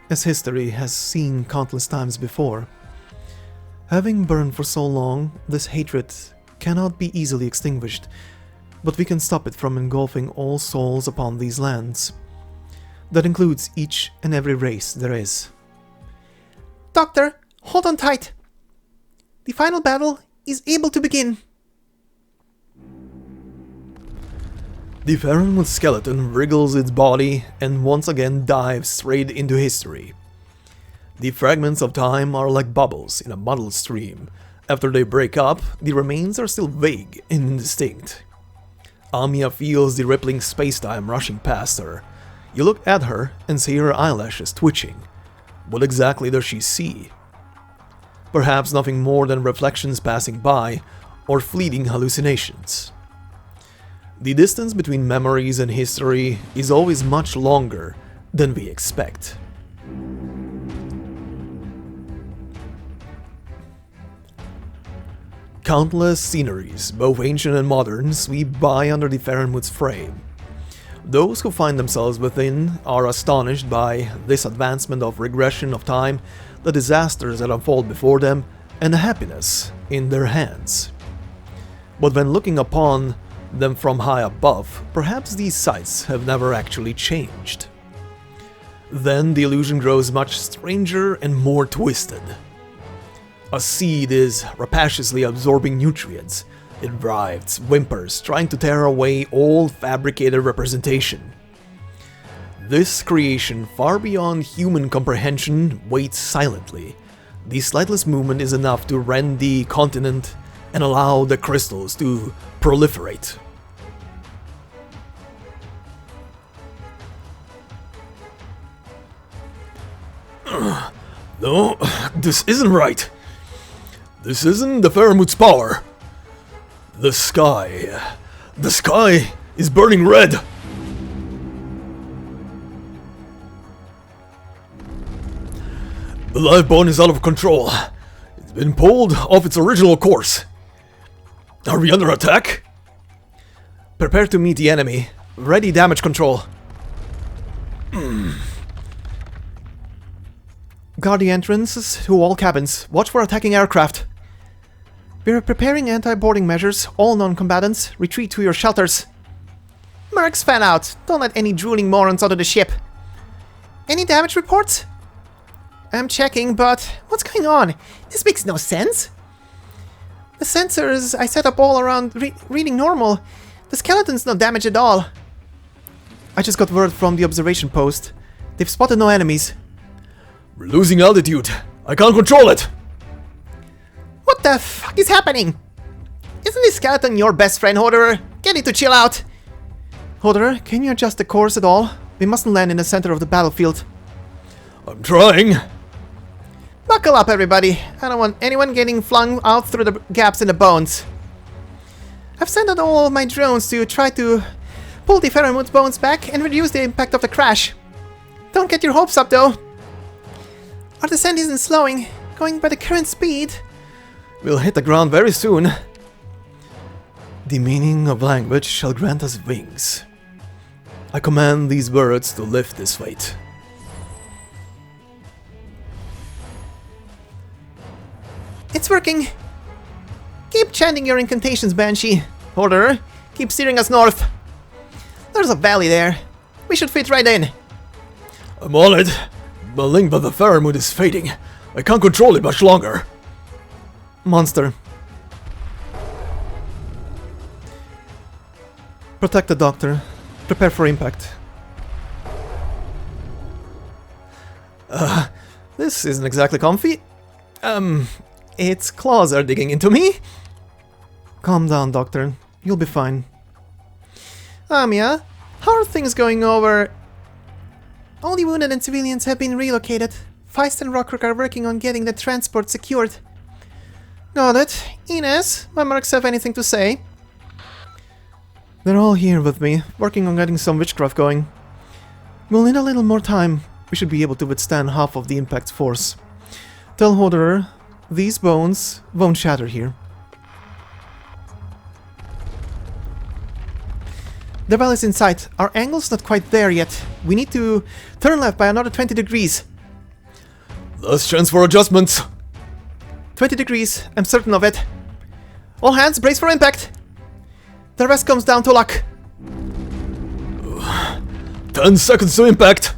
as history has seen countless times before. Having burned for so long, this hatred cannot be easily extinguished, but we can stop it from engulfing all souls upon these lands. That includes each and every race there is. Doctor, hold on tight. The final battle is able to begin. The Farenwood skeleton wriggles its body and once again dives straight into history. The fragments of time are like bubbles in a muddled stream. After they break up, the remains are still vague and indistinct. Amiya feels the rippling space-time rushing past her. You look at her and see her eyelashes twitching. What exactly does she see? Perhaps nothing more than reflections passing by, or fleeting hallucinations. The distance between memories and history is always much longer than we expect. Countless sceneries, both ancient and modern, sweep by under the Farenwood's frame. Those who find themselves within are astonished by this advancement of regression of time, the disasters that unfold before them, and the happiness in their hands. But when looking upon them from high above, perhaps these sights have never actually changed. Then the illusion grows much stranger and more twisted. A seed is rapaciously absorbing nutrients. It writhes, whimpers, trying to tear away all fabricated representation. This creation, far beyond human comprehension, waits silently. The slightless movement is enough to rend the continent and allow the crystals to proliferate. No, this isn't right. This isn't the Farenwood's power. The sky is burning red. The live bone is out of control. It's been pulled off its original course. Are we under attack? Prepare to meet the enemy. Ready damage control. Guard the entrances to all cabins. Watch for attacking aircraft. We're preparing anti-boarding measures. All non-combatants, retreat to your shelters. Mercs, fan out. Don't let any drooling morons onto the ship. Any damage reports? I'm checking, but what's going on? This makes no sense. The sensors I set up all around reading normal. The skeleton's not damaged at all. I just got word from the observation post. They've spotted no enemies. We're losing altitude. I can't control it. What the fuck is happening? Isn't this skeleton your best friend, Horderer? Get it to chill out. Horderer, can you adjust the course at all? We mustn't land in the center of the battlefield. I'm trying. Buckle up, everybody. I don't want anyone getting flung out through the gaps in the bones. I've sent out all of my drones to try to pull the Farenwood bones back and reduce the impact of the crash. Don't get your hopes up, though. Our descent isn't slowing. Going by the current speed. We'll hit the ground very soon. The meaning of language shall grant us wings. I command these words to lift this fate. It's working. Keep chanting your incantations, Banshee. Horderer, keep steering us north. There's a valley there. We should fit right in. I'm on it. The link with the Farenwood is fading. I can't control it much longer. Monster. Protect the doctor. Prepare for impact. This isn't exactly comfy. Its claws are digging into me. Calm down, Doctor. You'll be fine. Amiya, how are things going over? All the wounded and civilians have been relocated. Feist and Rockrook are working on getting the transport secured. Got it. Ines, my mercs have anything to say? They're all here with me, working on getting some witchcraft going. We'll need a little more time. We should be able to withstand half of the impact's force. Tell Horderer, these bones won't shatter here. The well is in sight. Our angle's not quite there yet. We need to turn left by another 20 degrees. Last chance for adjustments. 20 degrees, I'm certain of it. All hands, brace for impact. The rest comes down to luck. 10 seconds to impact.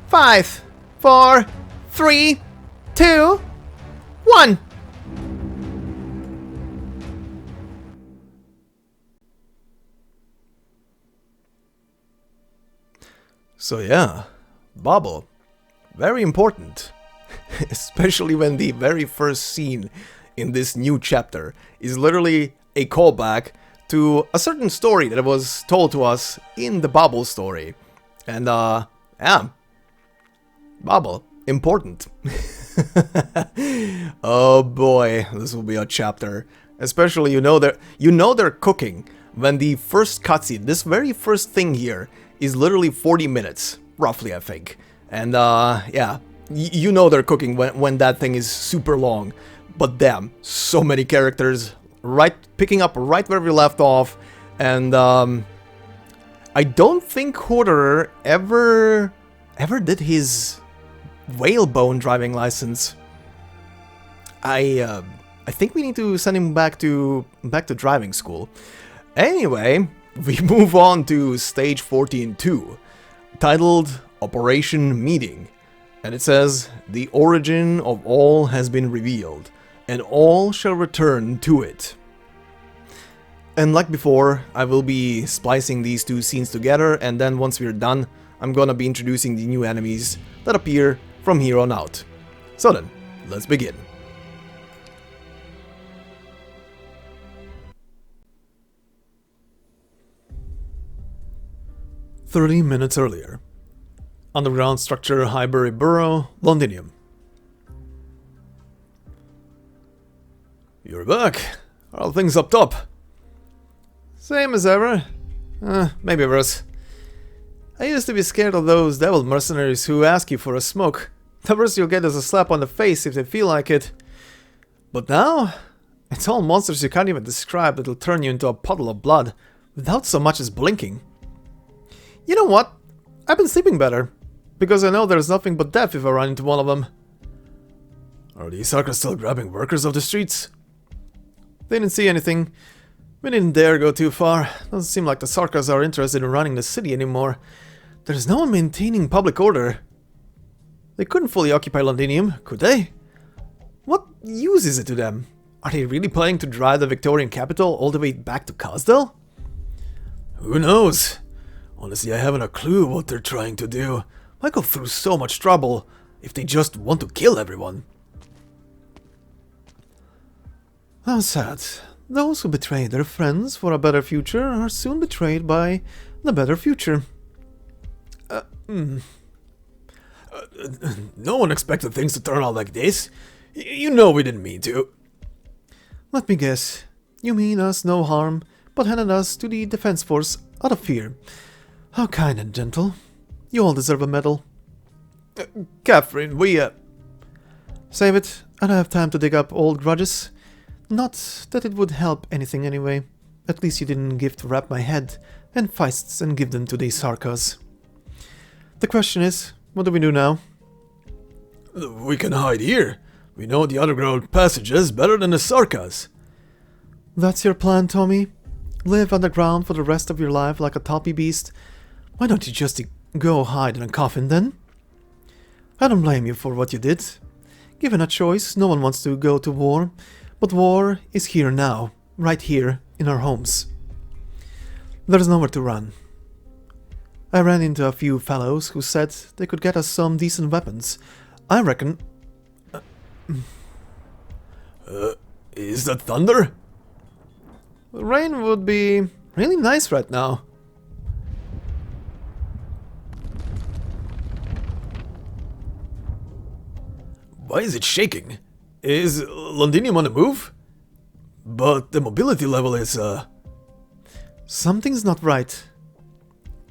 5, 4, 3, 2, 1. So yeah, bubble. Very important. Especially when the very first scene in this new chapter is literally a callback to a certain story that was told to us in the Bubble story. And yeah, Bubble, important. Oh boy, this will be a chapter. Especially you know they're cooking when the first cutscene, this very first thing here, is literally 40 minutes, roughly I think. And yeah, you know they're cooking when that thing is super long. But damn, so many characters, picking up right where we left off. And I don't think Hoarder ever did his whalebone driving license. I think we need to send him back to driving school. Anyway, we move on to stage 14-2, titled Operation Meeting. And it says, the origin of all has been revealed, and all shall return to it. And like before, I will be splicing these two scenes together, and then once we're done, I'm gonna be introducing the new enemies that appear from here on out. So then, let's begin. "30 minutes earlier. Underground structure Highbury Borough, Londinium. You're back. How are things up top? Same as ever. Maybe worse. I used to be scared of those devil mercenaries who ask you for a smoke. The worst you'll get is a slap on the face if they feel like it. But now, it's all monsters you can't even describe that'll turn you into a puddle of blood without so much as blinking. You know what? I've been sleeping better, because I know there's nothing but death if I run into one of them. Are these Sarkas still grabbing workers off the streets? They didn't see anything. We didn't dare go too far. Doesn't seem like the Sarkas are interested in running the city anymore. There's no one maintaining public order. They couldn't fully occupy Londinium, could they? What use is it to them? Are they really planning to drive the Victorian capital all the way back to Casdell? Who knows? Honestly, I haven't a clue what they're trying to do. Why go through so much trouble if they just want to kill everyone? How sad. Those who betray their friends for a better future are soon betrayed by the better future. No one expected things to turn out like this. You know we didn't mean to. Let me guess. You mean us no harm, but handed us to the defense force out of fear. How kind and gentle. You all deserve a medal. Catherine, we Save it. I don't have time to dig up old grudges. Not that it would help anything anyway. At least you didn't gift wrap my head and fists and give them to these Sarkas. The question is, what do we do now? We can hide here. We know the underground passages better than the Sarkas. That's your plan, Tommy? Live underground for the rest of your life like a toppy beast? Why don't you just go hide in a coffin then? I don't blame you for what you did. Given a choice, no one wants to go to war. But war is here now, right here in our homes. There's nowhere to run. I ran into a few fellows who said they could get us some decent weapons. I reckon... is that thunder? Rain would be really nice right now. Why is it shaking? Is Londinium on the move? But the mobility level is, Something's not right.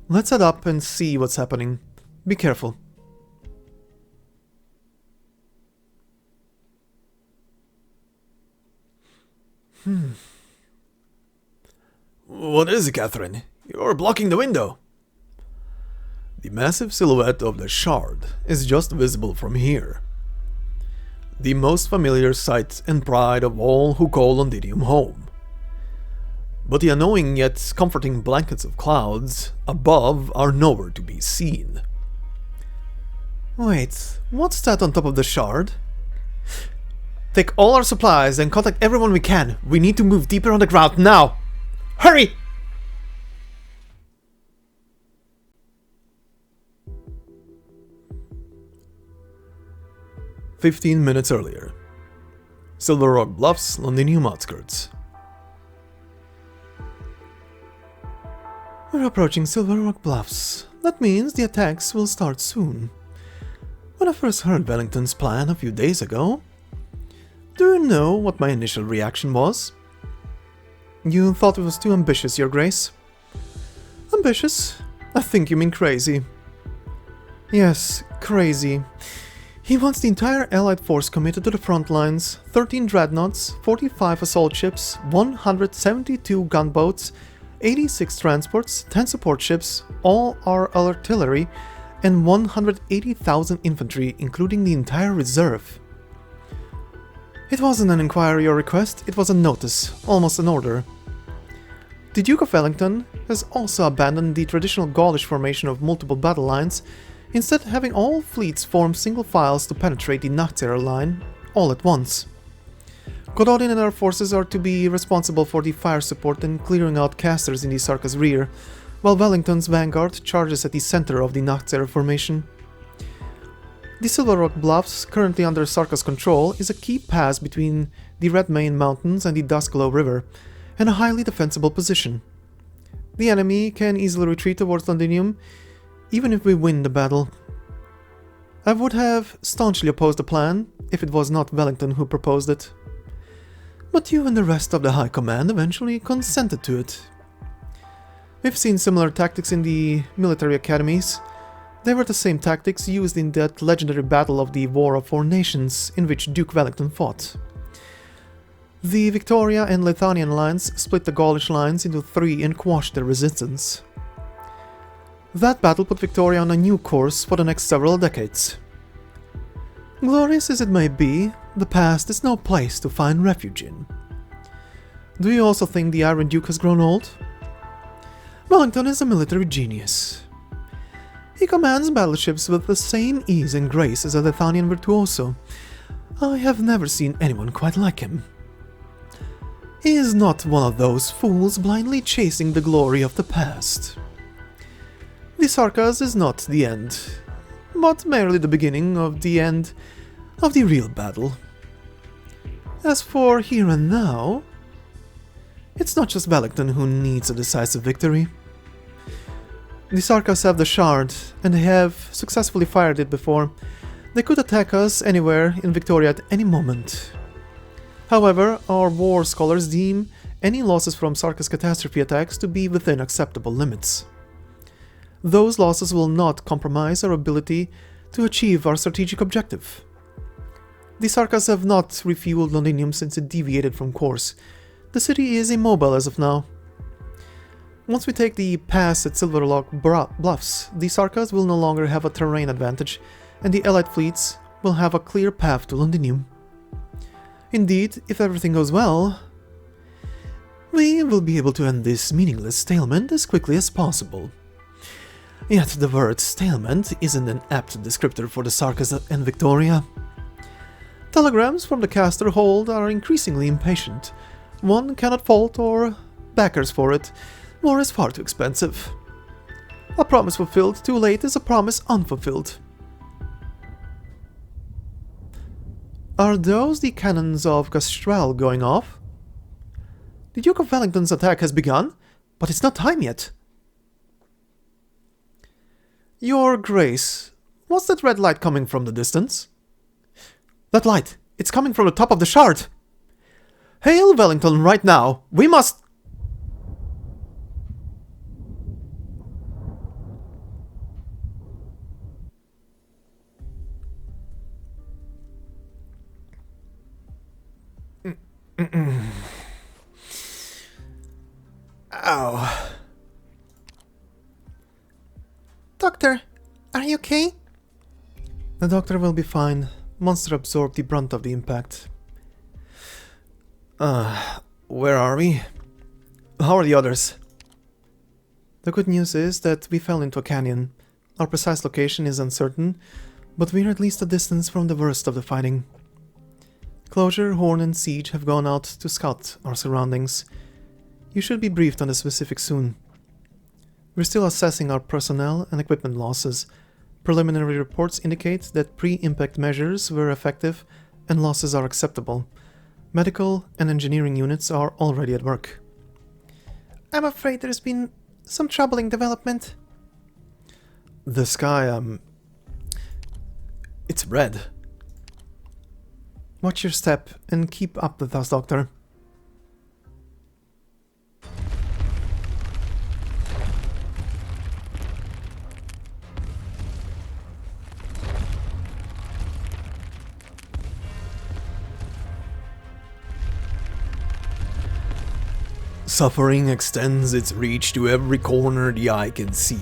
Let's head up and see what's happening. Be careful. What is it, Catherine? You're blocking the window! The massive silhouette of the shard is just visible from here. The most familiar sight and pride of all who call Londinium home. But the annoying yet comforting blankets of clouds above are nowhere to be seen. Wait, what's that on top of the shard? Take all our supplies and contact everyone we can. We need to move deeper on the ground now. Hurry! "15 minutes earlier. Silver Rock Bluffs, Londinium outskirts. We're approaching Silver Rock Bluffs. That means the attacks will start soon. When I first heard Wellington's plan a few days ago, do you know what my initial reaction was? You thought it was too ambitious, Your Grace. Ambitious? I think you mean crazy. Yes, crazy. He wants the entire Allied force committed to the front lines, 13 dreadnoughts, 45 assault ships, 172 gunboats, 86 transports, 10 support ships, all our artillery, and 180,000 infantry, including the entire reserve. It wasn't an inquiry or request, it was a notice, almost an order. The Duke of Wellington has also abandoned the traditional Gaulish formation of multiple battle lines, instead having all fleets form single files to penetrate the Nachtseher line all at once. Gododin and our forces are to be responsible for the fire support and clearing out casters in the Sarka's rear, while Wellington's vanguard charges at the center of the Nachtseher formation. The Silver Rock Bluffs, currently under Sarka's control, is a key pass between the Redmane Mountains and the Duskglow River, and a highly defensible position. The enemy can easily retreat towards Londinium, even if we win the battle. I would have staunchly opposed the plan if it was not Wellington who proposed it. But you and the rest of the High Command eventually consented to it. We've seen similar tactics in the military academies. They were the same tactics used in that legendary battle of the War of Four Nations in which Duke Wellington fought. The Victoria and Lithanian lines split the Gaulish lines into three and quashed their resistance. That battle put Victoria on a new course for the next several decades. Glorious as it may be, the past is no place to find refuge in. Do you also think the Iron Duke has grown old? Wellington is a military genius. He commands battleships with the same ease and grace as a Lithanian virtuoso. I have never seen anyone quite like him. He is not one of those fools blindly chasing the glory of the past. The Sarkas is not the end, but merely the beginning of the end of the real battle. As for here and now, it's not just Wellington who needs a decisive victory. The Sarkas have the shard, and they have successfully fired it before. They could attack us anywhere in Victoria at any moment. However, our war scholars deem any losses from Sarkas catastrophe attacks to be within acceptable limits. Those losses will not compromise our ability to achieve our strategic objective. The Sarkas have not refueled Londinium since it deviated from course. The city is immobile as of now. Once we take the pass at Silver Rock Bluffs, the Sarkas will no longer have a terrain advantage, and the Allied fleets will have a clear path to Londinium. Indeed, if everything goes well, we will be able to end this meaningless stalemate as quickly as possible. Yet the word stalemate isn't an apt descriptor for the Sarkas and Victoria. Telegrams from the caster hold are increasingly impatient. One cannot fault or backers for it. War is far too expensive. A promise fulfilled too late is a promise unfulfilled. Are those the cannons of Castral going off? The Duke of Wellington's attack has begun, but it's not time yet. Your Grace, what's that red light coming from the distance? That light, it's coming from the top of the shard. Hail Wellington right now, we must... Ow. Doctor, are you okay? The doctor will be fine. Monster absorbed the brunt of the impact. Where are we? How are the others? The good news is that we fell into a canyon. Our precise location is uncertain, but we're at least a distance from the worst of the fighting. Closure, Horn, and Siege have gone out to scout our surroundings. You should be briefed on the specifics soon. We're still assessing our personnel and equipment losses. Preliminary reports indicate that pre-impact measures were effective and losses are acceptable. Medical and engineering units are already at work. I'm afraid there's been some troubling development. The sky, it's red. Watch your step and keep up with us, Doctor. Suffering extends its reach to every corner the eye can see.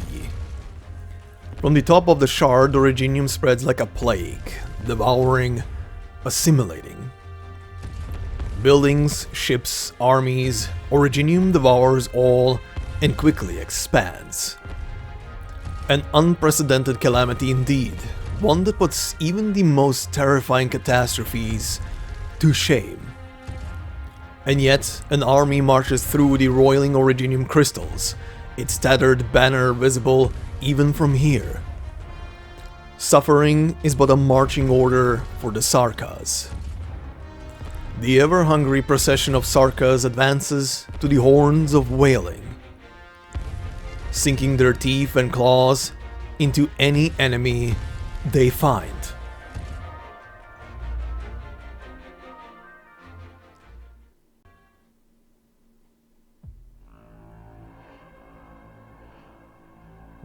From the top of the shard, Originium spreads like a plague, devouring, assimilating. Buildings, ships, armies, Originium devours all and quickly expands. An unprecedented calamity indeed, one that puts even the most terrifying catastrophes to shame. And yet, an army marches through the roiling Originium crystals, its tattered banner visible even from here. Suffering is but a marching order for the Sarkas. The ever-hungry procession of Sarkas advances to the horns of wailing, sinking their teeth and claws into any enemy they find.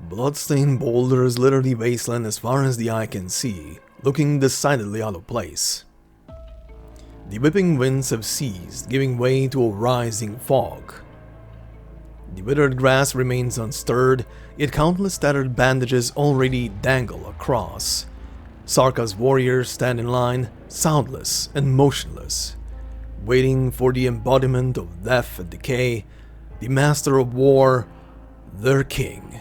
Bloodstained boulders litter the wasteland as far as the eye can see, looking decidedly out of place. The whipping winds have ceased, giving way to a rising fog. The withered grass remains unstirred, yet countless tattered bandages already dangle across. Sarka's warriors stand in line, soundless and motionless, waiting for the embodiment of death and decay, the master of war, their king.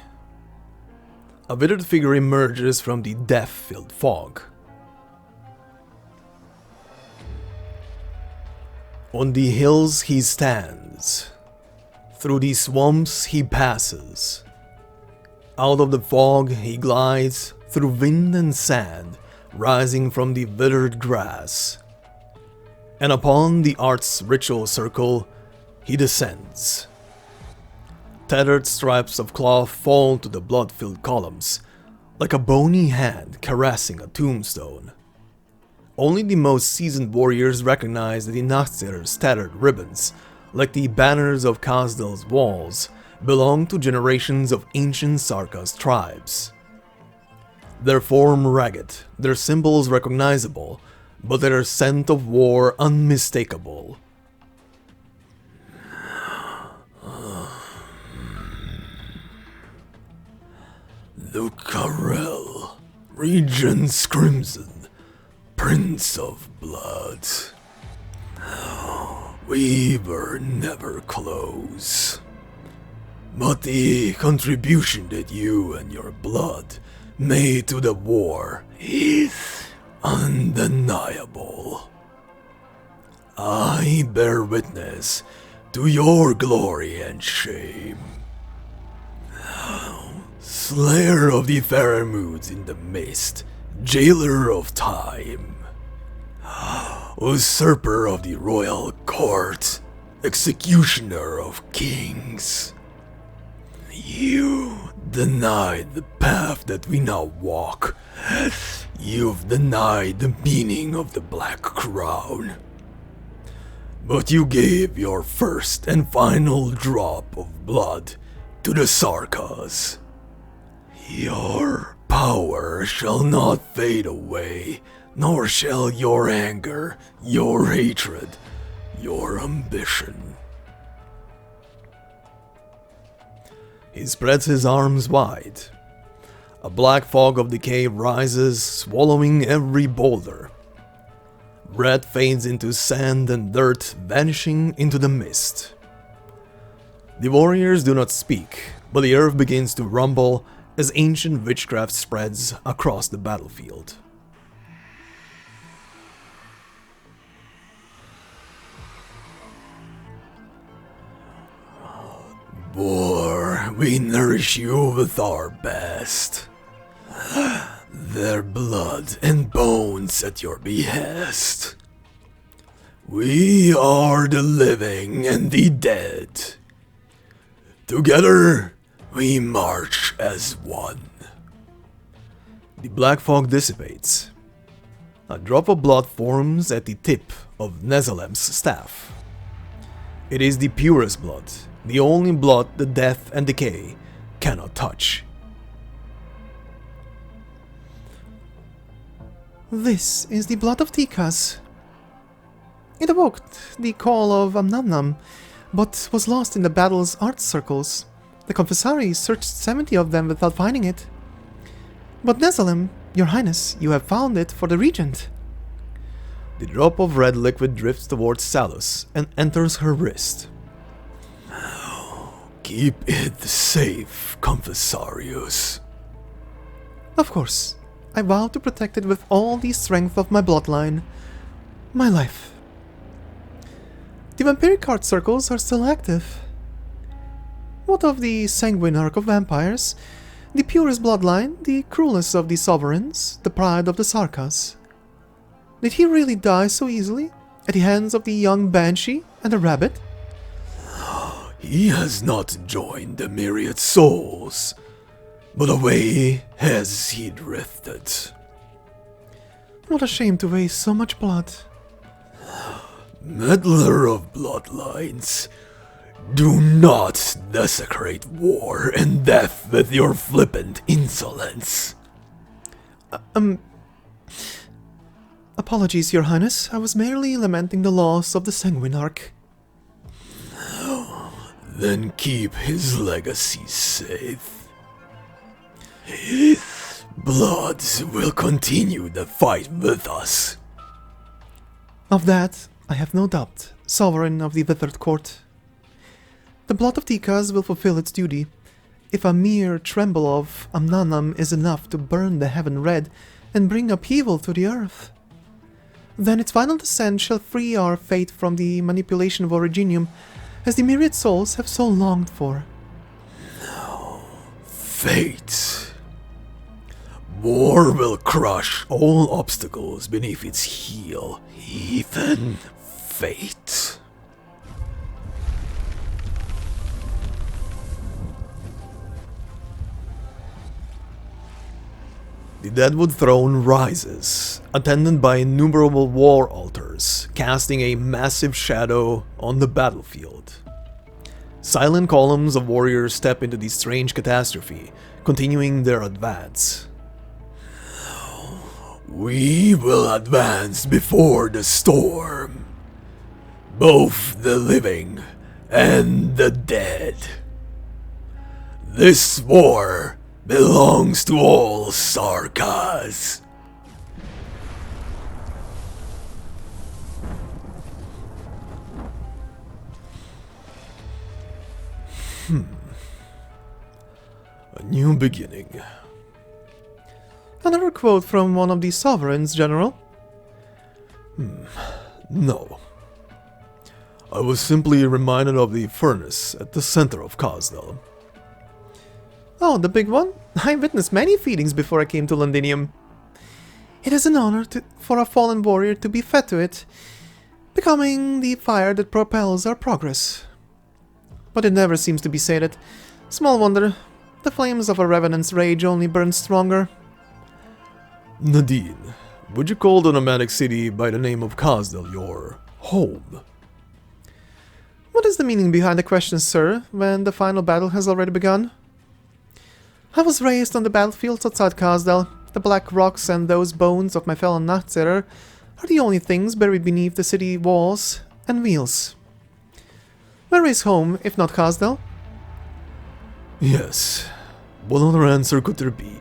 A withered figure emerges from the death-filled fog. On the hills he stands. Through the swamps he passes. Out of the fog he glides through wind and sand, rising from the withered grass. And upon the art's ritual circle he descends. Tattered stripes of cloth fall to the blood-filled columns, like a bony hand caressing a tombstone. Only the most seasoned warriors recognize that the Nazir's tattered ribbons, like the banners of Kazdal's walls, belong to generations of ancient Sarka's tribes. Their form ragged, their symbols recognizable, but their scent of war unmistakable. The Karel, Regent's Crimson, Prince of Blood. We were never close. But the contribution that you and your blood made to the war is undeniable. I bear witness to your glory and shame. Slayer of the Faramoods in the Mist, Jailer of Time, Usurper of the Royal Court, Executioner of Kings. You denied the path that we now walk. You've denied the meaning of the Black Crown. But you gave your first and final drop of blood to the Sarkas. Your power shall not fade away, nor shall your anger, your hatred, your ambition. He spreads his arms wide. A black fog of decay rises, swallowing every boulder. Red fades into sand and dirt, vanishing into the mist. The warriors do not speak, but the earth begins to rumble as ancient witchcraft spreads across the battlefield. War, we nourish you with our best. Their blood and bones at your behest. We are the living and the dead. Together, we march as one. The black fog dissipates. A drop of blood forms at the tip of Nezalem's staff. It is the purest blood, the only blood that death and decay cannot touch. This is the blood of Tikas. It evoked the call of Amnamnam, but was lost in the battle's art circles. The confessaries searched 70 of them without finding it. But Nezalem, your highness, you have found it for the regent. The drop of red liquid drifts towards Salus and enters her wrist. Keep it safe, confessarius. Of course, I vow to protect it with all the strength of my bloodline. My life. The vampiric art circles are still active. What of the sanguine arc of vampires? The purest bloodline, the cruelest of the sovereigns, the pride of the Sarkas. Did he really die so easily? At the hands of the young banshee and the rabbit? He has not joined the myriad souls, but away has he drifted. What a shame to waste so much blood. Meddler of bloodlines, do not desecrate war and death with your flippant insolence. Apologies, your highness. I was merely lamenting the loss of the sanguine arc. Then keep his legacy safe. His blood will continue the fight with us. Of that, I have no doubt, sovereign of the Withered Court. The blood of Tikas will fulfill its duty. If a mere tremble of Amnanam is enough to burn the heaven red and bring upheaval to the earth, then its final descent shall free our fate from the manipulation of Originium, as the myriad souls have so longed for. Fate. War will crush all obstacles beneath its heel, even fate. The Deadwood throne rises, attended by innumerable war altars, casting a massive shadow on the battlefield. Silent columns of warriors step into the strange catastrophe, continuing their advance. We will advance before the storm, both the living and the dead. This war belongs to all Sarkas. A new beginning. Another quote from one of the sovereigns, General. No. I was simply reminded of the furnace at the center of Kazdal. Oh, the big one? I witnessed many feedings before I came to Londinium. It is an honor for a fallen warrior to be fed to it, becoming the fire that propels our progress. But it never seems to be sated. Small wonder, the flames of a revenant's rage only burn stronger. Nadine, would you call the nomadic city by the name of Kazdal your home? What is the meaning behind the question, sir, when the final battle has already begun? I was raised on the battlefields outside Kazdal. The black rocks and those bones of my fallen Nachtserer are the only things buried beneath the city walls and wheels. Where is home, if not Kazdal? Yes. What other answer could there be?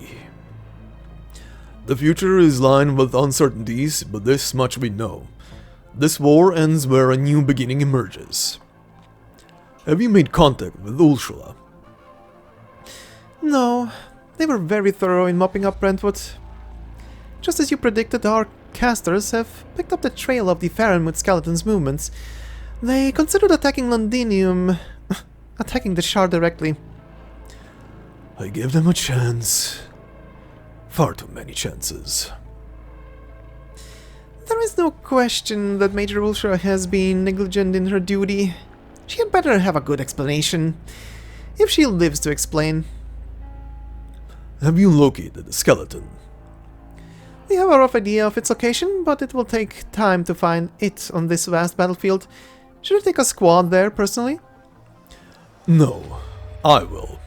The future is lined with uncertainties, but this much we know. This war ends where a new beginning emerges. Have you made contact with Ursula? No, they were very thorough in mopping up Brentwood. Just as you predicted, our casters have picked up the trail of the Farenwood Skeleton's movements. They considered attacking Londinium, attacking the Shard directly. I gave them a chance. Far too many chances. There is no question that Major Ursula has been negligent in her duty. She had better have a good explanation, if she lives to explain. Have you located the skeleton? We have a rough idea of its location, but it will take time to find it on this vast battlefield. Should I take a squad there, personally? No, I will.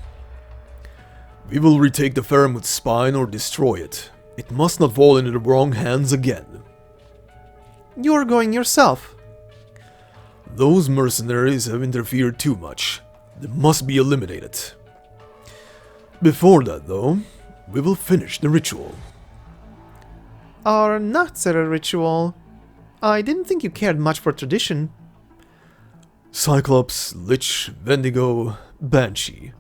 We will retake the Farenwood spine or destroy it. It must not fall into the wrong hands again. You're going yourself. Those mercenaries have interfered too much. They must be eliminated. Before that, though, we will finish the ritual. Our Nachtseher ritual. I didn't think you cared much for tradition. Cyclops, Lich, Wendigo, Banshee.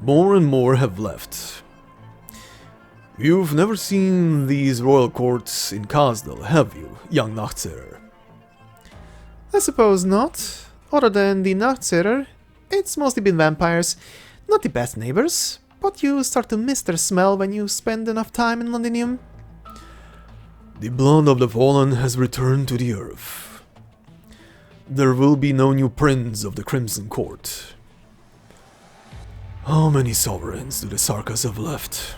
More and more have left. You've never seen these royal courts in Kazdal, have you, young Nachtseher? I suppose not. Other than the Nachtseher, it's mostly been vampires. Not the best neighbors, but you start to miss their smell when you spend enough time in Londinium. The blood of the fallen has returned to the earth. There will be no new prince of the Crimson Court. How many sovereigns do the Sarkas have left?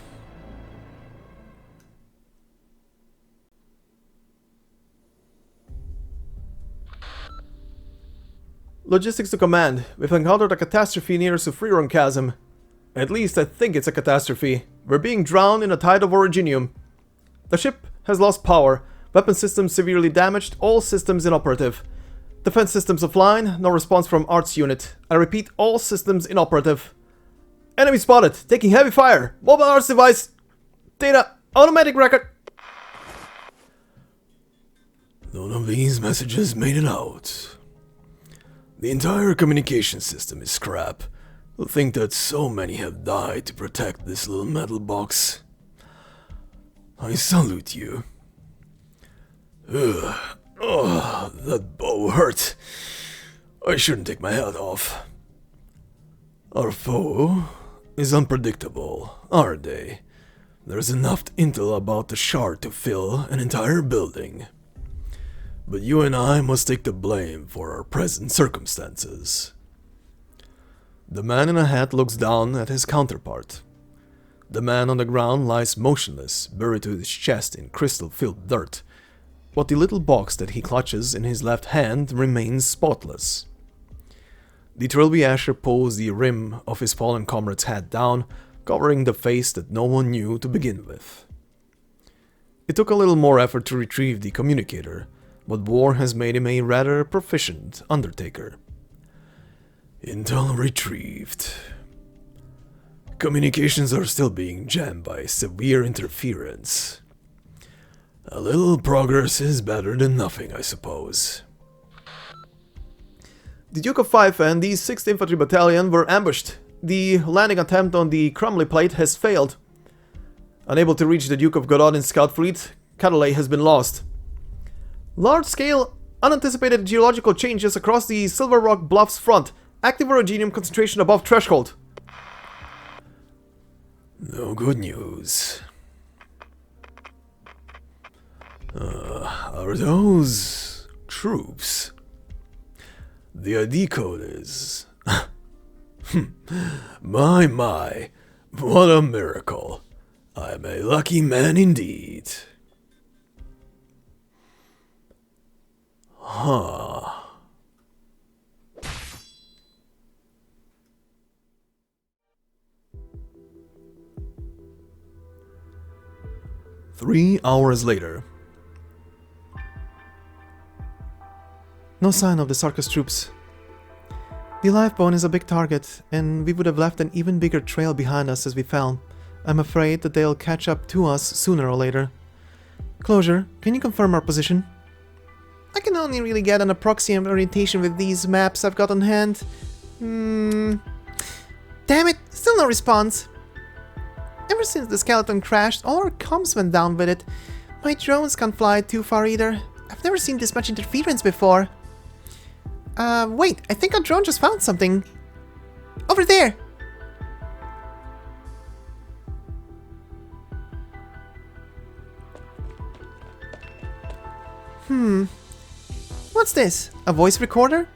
Logistics to command. We've encountered a catastrophe near Sufriron Chasm. At least I think it's a catastrophe. We're being drowned in a tide of originium. The ship has lost power. Weapon systems severely damaged. All systems inoperative. Defense systems offline. No response from arts unit. I repeat, all systems inoperative. Enemy spotted. Taking heavy fire. Mobile arts device. Data. Automatic record. None of these messages made it out. The entire communication system is scrap. To think that so many have died to protect this little metal box. I salute you. Ugh. Oh, that bow hurt. I shouldn't take my hat off. Our foe is unpredictable, aren't they? There's enough intel about the shard to fill an entire building. But you and I must take the blame for our present circumstances. The man in a hat looks down at his counterpart. The man on the ground lies motionless, buried to his chest in crystal-filled dirt, but the little box that he clutches in his left hand remains spotless. The Trilby Asher pulls the rim of his fallen comrade's hat down, covering the face that no one knew to begin with. It took a little more effort to retrieve the communicator, but war has made him a rather proficient undertaker. Intel retrieved. Communications are still being jammed by severe interference. A little progress is better than nothing, I suppose. The Duke of Fife and the 6th Infantry Battalion were ambushed. The landing attempt on the Crumley Plate has failed. Unable to reach the Duke of Gododin's scout fleet, Catalay has been lost. Large-scale, unanticipated geological changes across the Silver Rock Bluffs front. Active orogenium concentration above threshold. No good news. Are those troops? The ID code is... My, what a miracle. I'm a lucky man indeed. Huh. Three hours later. No sign of the Sarkas troops. The Lifebone is a big target, and we would have left an even bigger trail behind us as we fell. I'm afraid that they'll catch up to us sooner or later. Closure, can you confirm our position? I can only really get an approximate orientation with these maps I've got on hand. Damn it, still no response. Ever since the skeleton crashed, all our comms went down with it. My drones can't fly too far either. I've never seen this much interference before. Wait, I think our drone just found something. Over there! What's this? A voice recorder?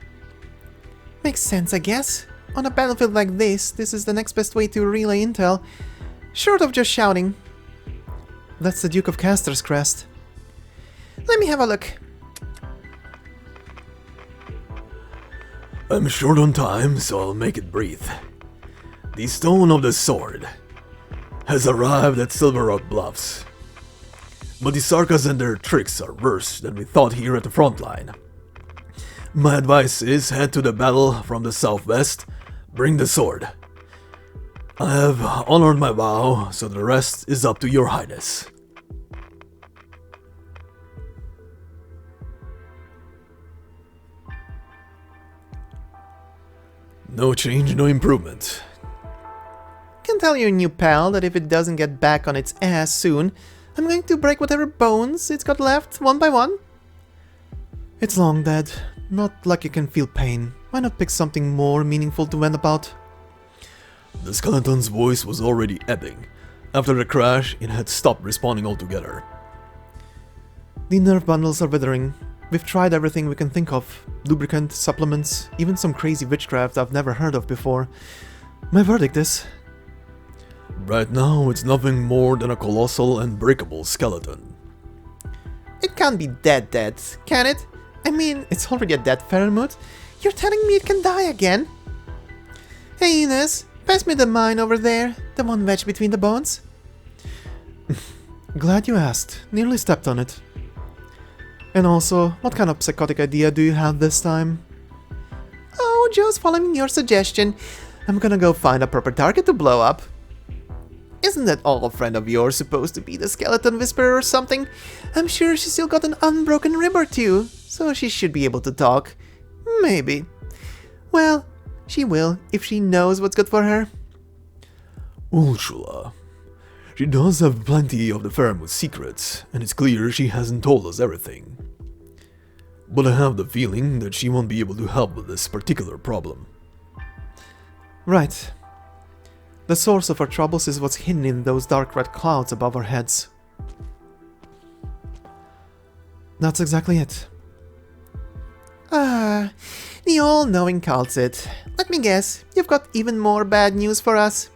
Makes sense, I guess. On a battlefield like this is the next best way to relay intel, short of just shouting. That's the Duke of Castor's crest. Let me have a look. I'm short on time, so I'll make it brief. The Stone of the Sword has arrived at Silver Rock Bluffs. But the Sarkas and their tricks are worse than we thought here at the front line. My advice is head to the battle from the southwest, bring the sword. I have honored my vow, so the rest is up to your highness. No change, no improvement. Can tell your new pal that if it doesn't get back on its ass soon, I'm going to break whatever bones it's got left, one by one. It's long dead. Not like you can feel pain. Why not pick something more meaningful to vent about? The skeleton's voice was already ebbing. After the crash, it had stopped responding altogether. The nerve bundles are withering. We've tried everything we can think of. Lubricant, supplements, even some crazy witchcraft I've never heard of before. My verdict is... Right now, it's nothing more than a colossal and breakable skeleton. It can't be dead, can it? I mean, it's already a dead Faramut. You're telling me it can die again? Hey Ines, pass me the mine over there, the one wedged between the bones. Glad you asked, nearly stepped on it. And also, what kind of psychotic idea do you have this time? Oh, just following your suggestion. I'm gonna go find a proper target to blow up. Isn't that all a friend of yours supposed to be the skeleton whisperer or something? I'm sure she's still got an unbroken rib or two, so she should be able to talk. Maybe. Well, she will, if she knows what's good for her. Ursula. She does have plenty of the Faramut's secrets, and it's clear she hasn't told us everything. But I have the feeling that she won't be able to help with this particular problem. Right. The source of our troubles is what's hidden in those dark red clouds above our heads. That's exactly it. Ah, the all-knowing Kaltzit. Let me guess, you've got even more bad news for us.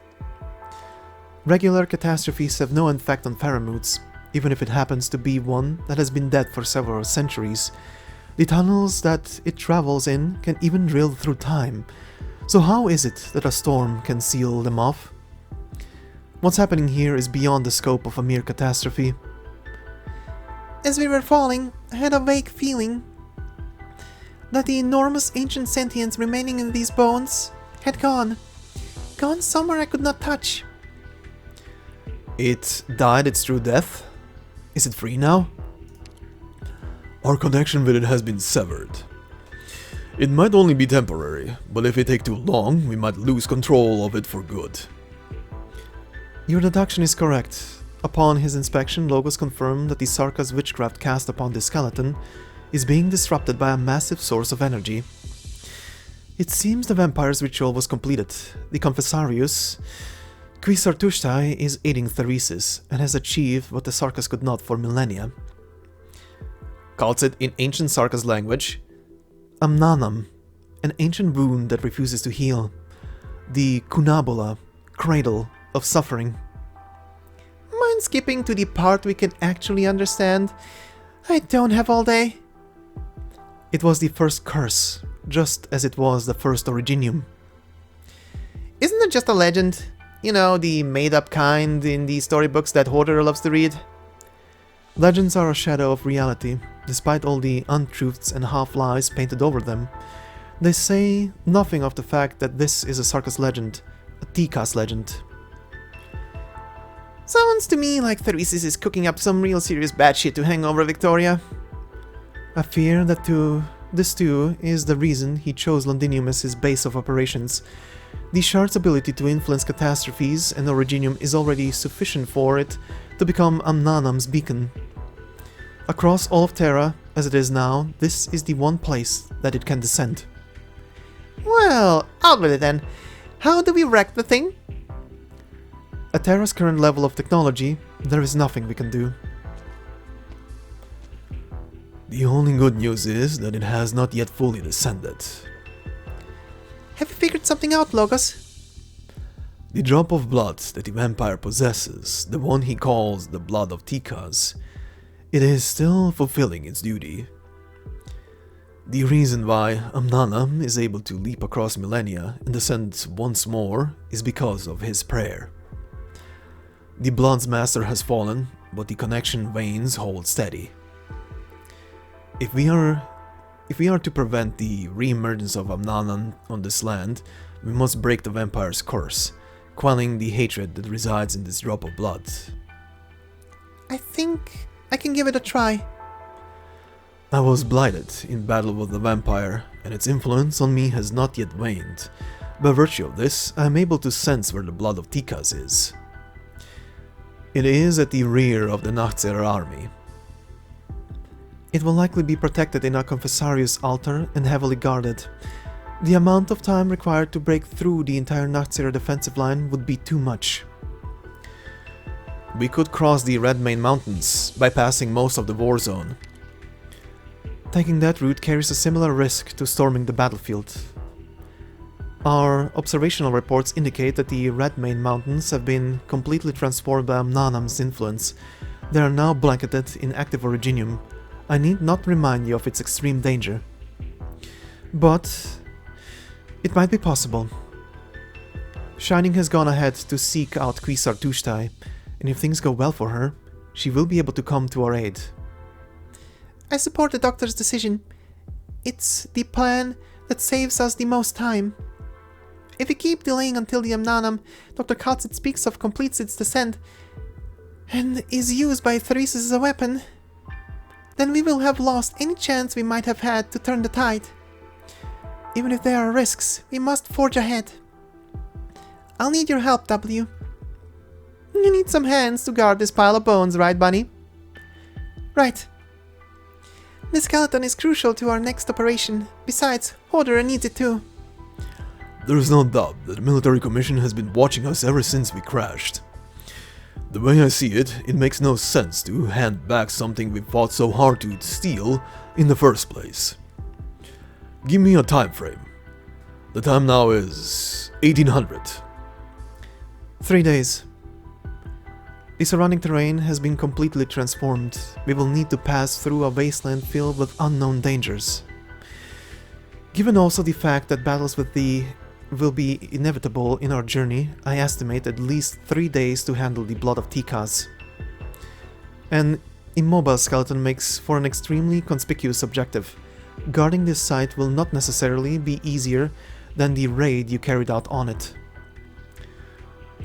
Regular catastrophes have no effect on Faramuts, even if it happens to be one that has been dead for several centuries. The tunnels that it travels in can even drill through time. So how is it that a storm can seal them off? What's happening here is beyond the scope of a mere catastrophe. As we were falling, I had a vague feeling that the enormous ancient sentience remaining in these bones had gone somewhere I could not touch. It died its true death? Is it free now? Our connection with it has been severed. It might only be temporary, but if it takes too long, we might lose control of it for good. Your deduction is correct. Upon his inspection, Logos confirmed that the Sarka's witchcraft cast upon the skeleton is being disrupted by a massive source of energy. It seems the vampire's ritual was completed. The Confessarius, Quisartushtai, is aiding Theresa's and has achieved what the Sarkas could not for millennia. Calls it in ancient Sarka's language Amnanam, an ancient wound that refuses to heal. The Kunabula, cradle of suffering. Mind skipping to the part we can actually understand? I don't have all day. It was the first curse, just as it was the first Originium. Isn't it just a legend? You know, the made-up kind in the storybooks that Hoarder loves to read? Legends are a shadow of reality, despite all the untruths and half-lies painted over them. They say nothing of the fact that this is a Sarkas legend, a Tikas legend. Sounds to me like Theresa is cooking up some real serious bad shit to hang over Victoria. I fear that this too is the reason he chose Londinium as his base of operations. The shard's ability to influence catastrophes and Originium is already sufficient for it to become Amnanam's beacon. Across all of Terra, as it is now, this is the one place that it can descend. Well, out with it then. How do we wreck the thing? At Terra's current level of technology, there is nothing we can do. The only good news is that it has not yet fully descended. Have you figured something out, Logos? The drop of blood that the vampire possesses, the one he calls the blood of Tikas, it is still fulfilling its duty. The reason why Amnanam is able to leap across millennia and descend once more is because of his prayer. The Blood's master has fallen, but the connection veins hold steady. If we are to prevent the re-emergence of Amnanam on this land, we must break the vampire's curse, quelling the hatred that resides in this drop of blood. I think I can give it a try. I was blighted in battle with the vampire, and its influence on me has not yet waned. By virtue of this, I am able to sense where the blood of Tikas is. It is at the rear of the Nachtzer army. It will likely be protected in a Confessarius altar and heavily guarded. The amount of time required to break through the entire Nachtzer defensive line would be too much. We could cross the Red Main Mountains, bypassing most of the war zone. Taking that route carries a similar risk to storming the battlefield. Our observational reports indicate that the Red Main Mountains have been completely transformed by Amnanam's influence. They are now blanketed in active Originium. I need not remind you of its extreme danger. But it might be possible. Shining has gone ahead to seek out Quisar Tushtai, and if things go well for her, she will be able to come to our aid. I support the doctor's decision. It's the plan that saves us the most time. If we keep delaying until the Amnanam Dr. Kaltzit speaks of completes its descent and is used by Theresa as a weapon, then we will have lost any chance we might have had to turn the tide. Even if there are risks, we must forge ahead. I'll need your help, W. You need some hands to guard this pile of bones, right, Bunny? Right. The skeleton is crucial to our next operation. Besides, Hodor needs it too. There is no doubt that the military commission has been watching us ever since we crashed. The way I see it, it makes no sense to hand back something we fought so hard to steal in the first place. Give me a time frame. The time now is 1800. 3 days. The surrounding terrain has been completely transformed. We will need to pass through a wasteland filled with unknown dangers. Given also the fact that battles with the will be inevitable in our journey, I estimate at least 3 days to handle the blood of Tikas. An immobile skeleton makes for an extremely conspicuous objective. Guarding this site will not necessarily be easier than the raid you carried out on it.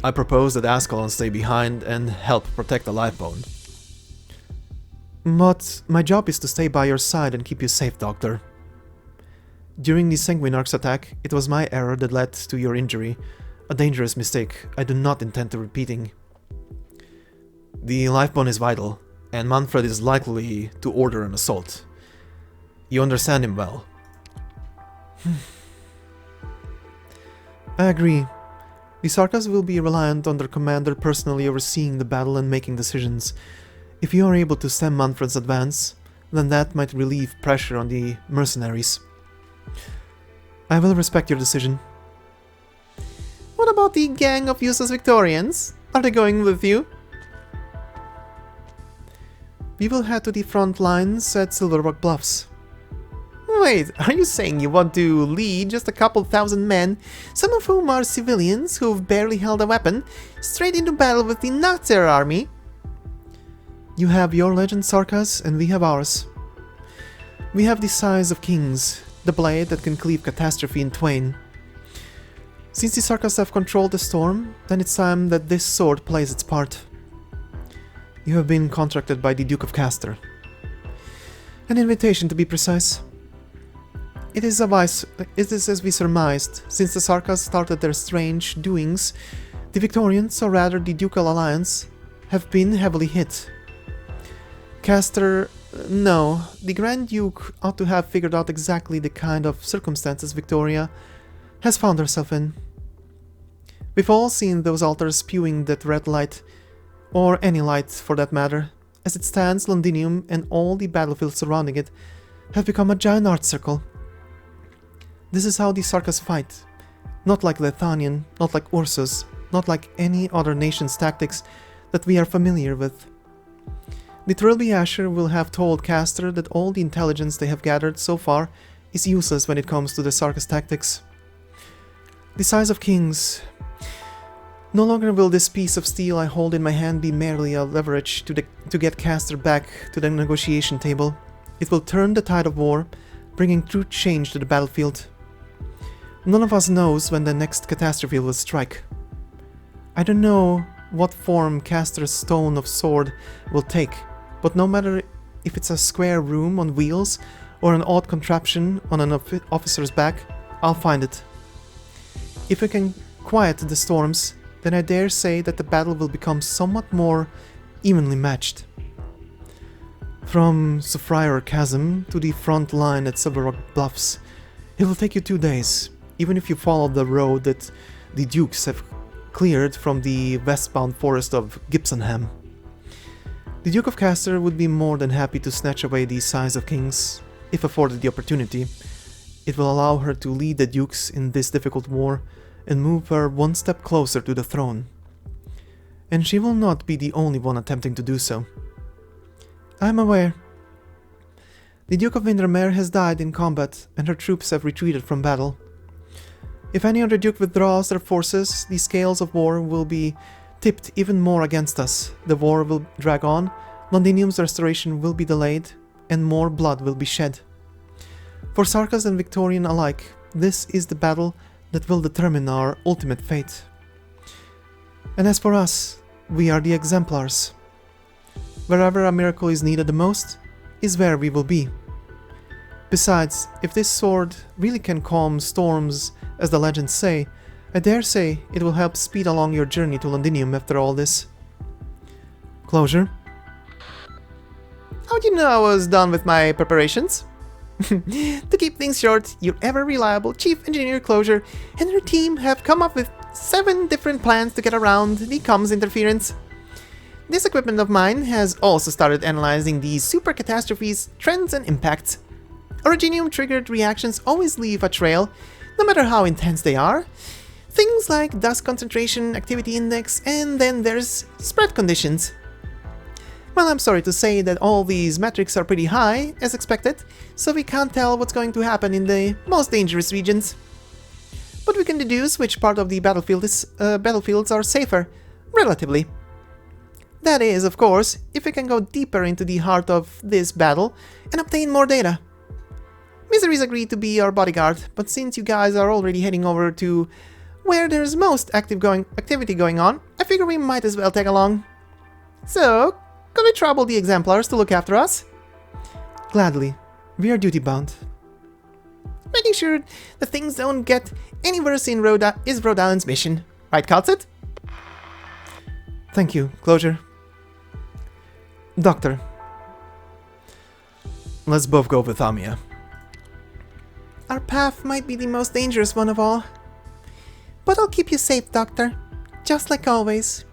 I propose that Ascalon stay behind and help protect the lifebone. But my job is to stay by your side and keep you safe, Doctor. During the Sanguinarch's attack, it was my error that led to your injury. A dangerous mistake I do not intend to repeating. The lifebone is vital, and Manfred is likely to order an assault. You understand him well. I agree. The Sarkas will be reliant on their commander personally overseeing the battle and making decisions. If you are able to stem Manfred's advance, then that might relieve pressure on the mercenaries. I will respect your decision. What about the gang of useless Victorians? Are they going with you? We will head to the front lines at Silverrock Bluffs. Wait, are you saying you want to lead just a couple thousand men, some of whom are civilians who've barely held a weapon, straight into battle with the Nachtzer army? You have your legend, Sarkas, and we have ours. We have the size of kings, the blade that can cleave catastrophe in twain. Since the Sarkas have controlled the storm, then it's time that this sword plays its part. You have been contracted by the Duke of Castor. An invitation, to be precise. It is as we surmised. Since the Sarkas started their strange doings, the Victorians, or rather the Ducal Alliance, have been heavily hit. Castor... no, the Grand Duke ought to have figured out exactly the kind of circumstances Victoria has found herself in. We've all seen those altars spewing that red light, or any light for that matter. As it stands, Londinium and all the battlefields surrounding it have become a giant art circle. This is how the Sarkas fight. Not like Lethanian, not like Ursus, not like any other nation's tactics that we are familiar with. The Trilby Asher will have told Castor that all the intelligence they have gathered so far is useless when it comes to the Sarkas tactics. The size of kings. No longer will this piece of steel I hold in my hand be merely a leverage to get Castor back to the negotiation table. It will turn the tide of war, bringing true change to the battlefield. None of us knows when the next catastrophe will strike. I don't know what form Castor's Stone of Sword will take, but no matter if it's a square room on wheels or an odd contraption on an officer's back, I'll find it. If we can quiet the storms, then I dare say that the battle will become somewhat more evenly matched. From Sophrior Chasm to the front line at Silver Rock Bluffs, it will take you 2 days, even if you follow the road that the Dukes have cleared from the westbound forest of Gibsonham. The Duke of Castor would be more than happy to snatch away these size of kings, if afforded the opportunity. It will allow her to lead the Dukes in this difficult war and move her one step closer to the throne. And she will not be the only one attempting to do so. I am aware. The Duke of Windermere has died in combat, and her troops have retreated from battle. If any other duke withdraws their forces, the scales of war will be tipped even more against us. The war will drag on, Londinium's restoration will be delayed, and more blood will be shed. For Sarkas and Victorian alike, this is the battle that will determine our ultimate fate. And as for us, we are the exemplars. Wherever a miracle is needed the most, is where we will be. Besides, if this sword really can calm storms, as the legends say, I dare say it will help speed along your journey to Londinium after all this. Closure. How'd you know I was done with my preparations? To keep things short, your ever-reliable Chief Engineer Closure and her team have come up with 7 different plans to get around the comms interference. This equipment of mine has also started analyzing these super catastrophes, trends and impacts. Originium-triggered reactions always leave a trail, no matter how intense they are. Things like dust concentration, activity index, and then there's spread conditions. Well, I'm sorry to say that all these metrics are pretty high, as expected, so we can't tell what's going to happen in the most dangerous regions. But we can deduce which part of the battlefields are safer, relatively. That is, of course, if we can go deeper into the heart of this battle and obtain more data. Misery's agreed to be our bodyguard, but since you guys are already heading over to where there's most activity going on, I figure we might as well tag along. So, could we trouble the exemplars to look after us? Gladly. We are duty-bound. Making sure that things don't get any worse in is Rhode Island's mission. Right, Calcit? Thank you, Closure. Doctor. Let's both go with Amiya. Our path might be the most dangerous one of all. But I'll keep you safe, Doctor. Just like always.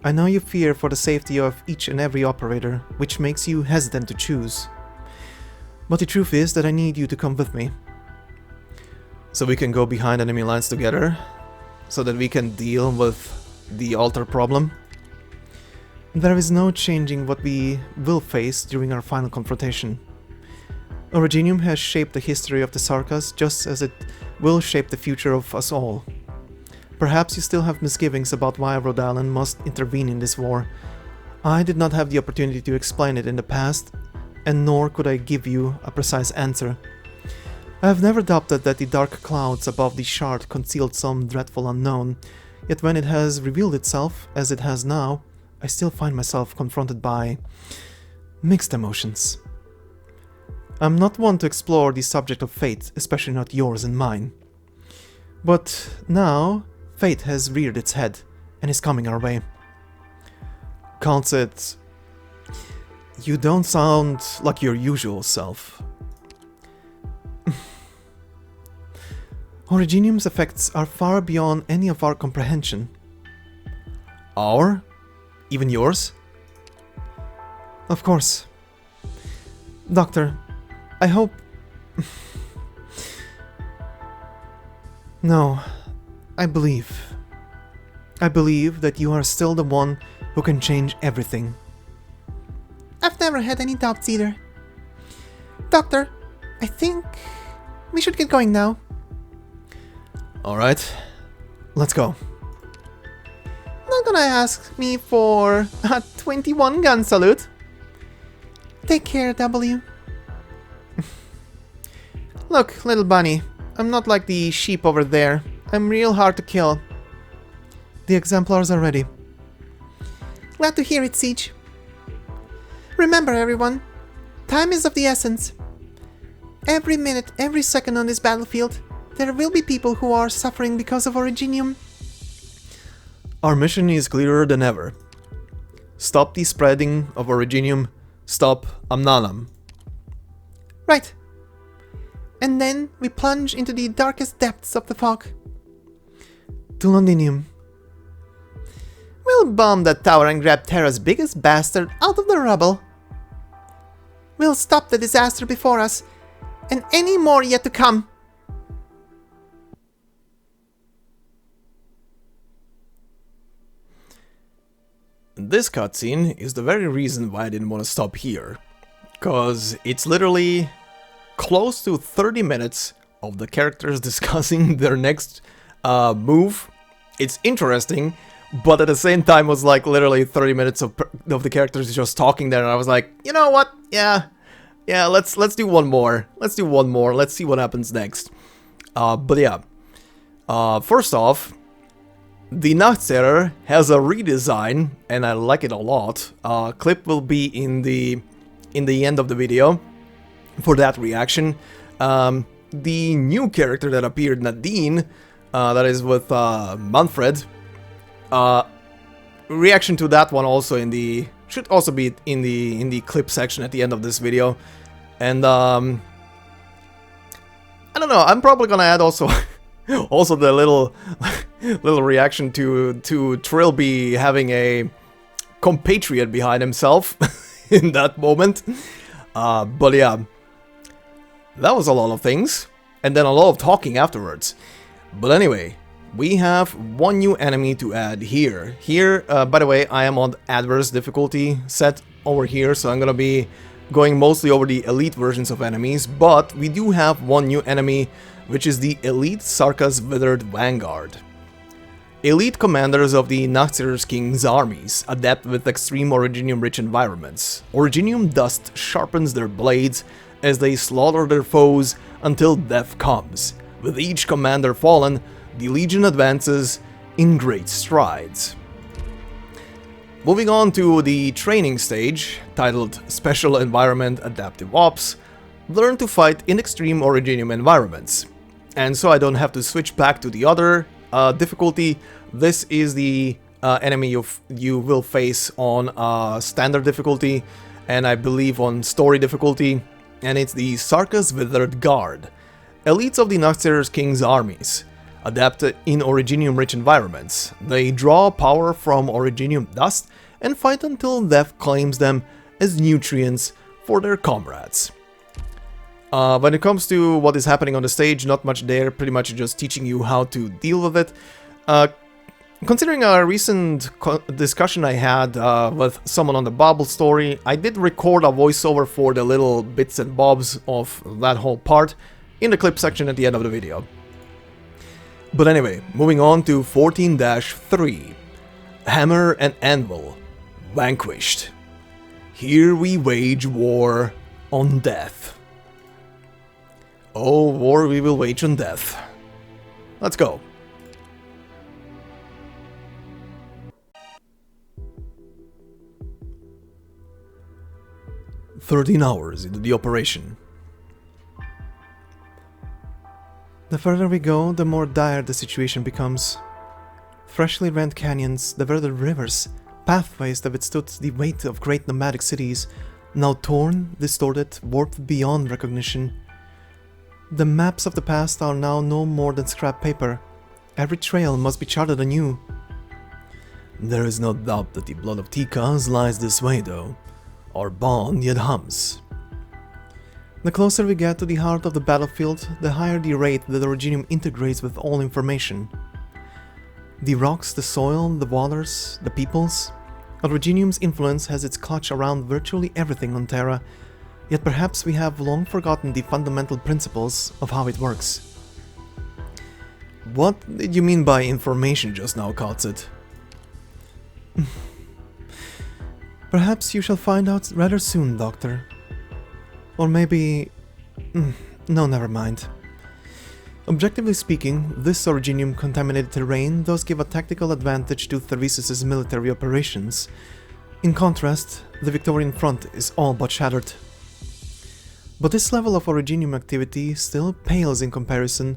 I know you fear for the safety of each and every operator, which makes you hesitant to choose. But the truth is that I need you to come with me. So we can go behind enemy lines together? So that we can deal with the altar problem? There is no changing what we will face during our final confrontation. Originium has shaped the history of the Sarkas just as it will shape the future of us all. Perhaps you still have misgivings about why Rhode Island must intervene in this war. I did not have the opportunity to explain it in the past, and nor could I give you a precise answer. I have never doubted that the dark clouds above the shard concealed some dreadful unknown, Yet when it has revealed itself, as it has now, I still find myself confronted by mixed emotions. I'm not one to explore the subject of fate, especially not yours and mine. But now, fate has reared its head and is coming our way. Calls it... You don't sound like your usual self. Originium's effects are far beyond any of our comprehension. Our? Even yours? Of course. Doctor, I hope... No, I believe. I believe that you are still the one who can change everything. I've never had any doubts either. Doctor, I think we should get going now. Alright, let's go. Not gonna ask me for a 21 gun salute. Take care, W. Look, little bunny, I'm not like the sheep over there. I'm real hard to kill. The exemplars are ready. Glad to hear it, Siege. Remember, everyone, time is of the essence. Every minute, every second on this battlefield, there will be people who are suffering because of Originium. Our mission is clearer than ever. Stop the spreading of Originium. Stop Amnanam. Right. And then we plunge into the darkest depths of the fog. To Londinium. We'll bomb that tower and grab Terra's biggest bastard out of the rubble. We'll stop the disaster before us, and any more yet to come. This cutscene is the very reason why I didn't want to stop here. Because it's literally close to 30 minutes of the characters discussing their next move. It's interesting, but at the same time was like literally 30 minutes of the characters just talking there, and I was like, you know what? Yeah, let's do one more. Let's do one more. Let's see what happens next. But yeah, first off, the Nachtseher has a redesign, and I like it a lot. Clip will be in the end of the video for that reaction. The new character that appeared, Nadine, that is with Manfred. Reaction to that one also should also be in the clip section at the end of this video. And I don't know, I'm probably gonna add also also the little reaction to Trilby having a compatriot behind himself in that moment. But yeah, that was a lot of things, and then a lot of talking afterwards. But anyway, we have one new enemy to add here. Here, by the way, I am on adverse difficulty set over here, so I'm gonna be going mostly over the elite versions of enemies, but we do have one new enemy, which is the Elite Sarka's Withered Vanguard. Elite commanders of the Nachtseher King's armies, adept with extreme Originium-rich environments. Originium dust sharpens their blades as they slaughter their foes until death comes. With each commander fallen, the Legion advances in great strides. Moving on to the training stage, titled Special Environment Adaptive Ops, learn to fight in extreme Originium environments. And so I don't have to switch back to the other difficulty. This is the enemy you will face on standard difficulty, and I believe on story difficulty, and it's the Sarka's Withered Guard. Elites of the Nachtseher King's armies, adapted in Originium-rich environments. They draw power from Originium dust and fight until death claims them as nutrients for their comrades. When it comes to what is happening on the stage, not much there, pretty much just teaching you how to deal with it. Considering a recent discussion I had with someone on the Babel story, I did record a voiceover for the little bits and bobs of that whole part in the clip section at the end of the video. But anyway, moving on to 14-3. Hammer and Anvil, Vanquished. Here we wage war on death. Oh, war we will wage on death. Let's go. 13 hours into the operation. The further we go, the more dire the situation becomes. Freshly rent canyons, diverted rivers, pathways that withstood the weight of great nomadic cities, now torn, distorted, warped beyond recognition. The maps of the past are now no more than scrap paper. Every trail must be charted anew. There is no doubt that the blood of Tikas lies this way, though. Our bond yet hums. The closer we get to the heart of the battlefield, the higher the rate that the Rhodes integrates with all information. The rocks, the soil, the waters, the peoples. Rhodes' influence has its clutch around virtually everything on Terra, yet perhaps we have long forgotten the fundamental principles of how it works. What did you mean by information just now, Katset? Perhaps you shall find out rather soon, Doctor. Or maybe... no, never mind. Objectively speaking, this Rhodes-contaminated terrain does give a tactical advantage to Theresa's military operations. In contrast, the Victorian front is all but shattered. But this level of Rhodes activity still pales in comparison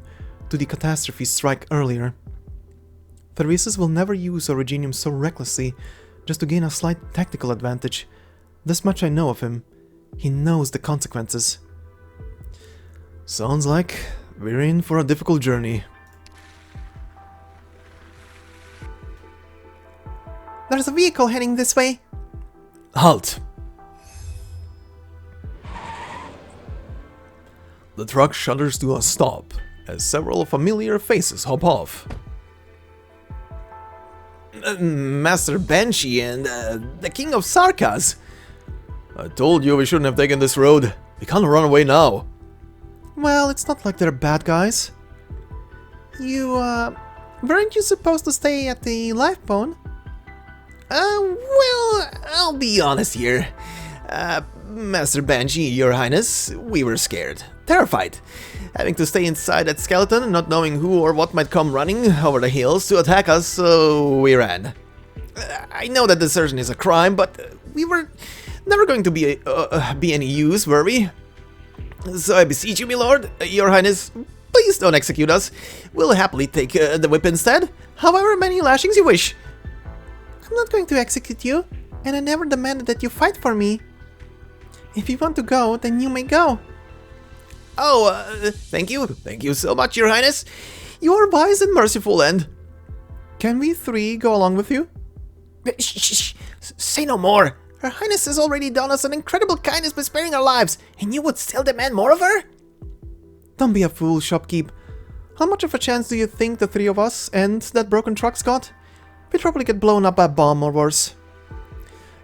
to the catastrophe strike earlier. Theresa will never use Rhodes so recklessly just to gain a slight tactical advantage. This much I know of him. He knows the consequences. Sounds like we're in for a difficult journey. There's a vehicle heading this way. Halt! The truck shudders to a stop as several familiar faces hop off. Master Banshee and the King of Sarkas. I told you we shouldn't have taken this road. We can't run away now. Well, it's not like they're bad guys. Weren't you supposed to stay at the lifeboat? Well, I'll be honest here. Master Banshee, Your Highness, we were scared, terrified. Having to stay inside that skeleton and not knowing who or what might come running over the hills to attack us, so we ran. I know that desertion is a crime, but we were never going to be any use, were we? So I beseech you, my lord, Your Highness, please don't execute us. We'll happily take the whip instead, however many lashings you wish. I'm not going to execute you, and I never demanded that you fight for me. If you want to go, then you may go. Oh, thank you so much, Your Highness. You are wise and merciful, and... Can we three go along with you? Shh, say no more. Her Highness has already done us an incredible kindness by sparing our lives, and you would still demand more of her? Don't be a fool, shopkeep. How much of a chance do you think the three of us and that broken truck's got? We'd probably get blown up by a bomb or worse.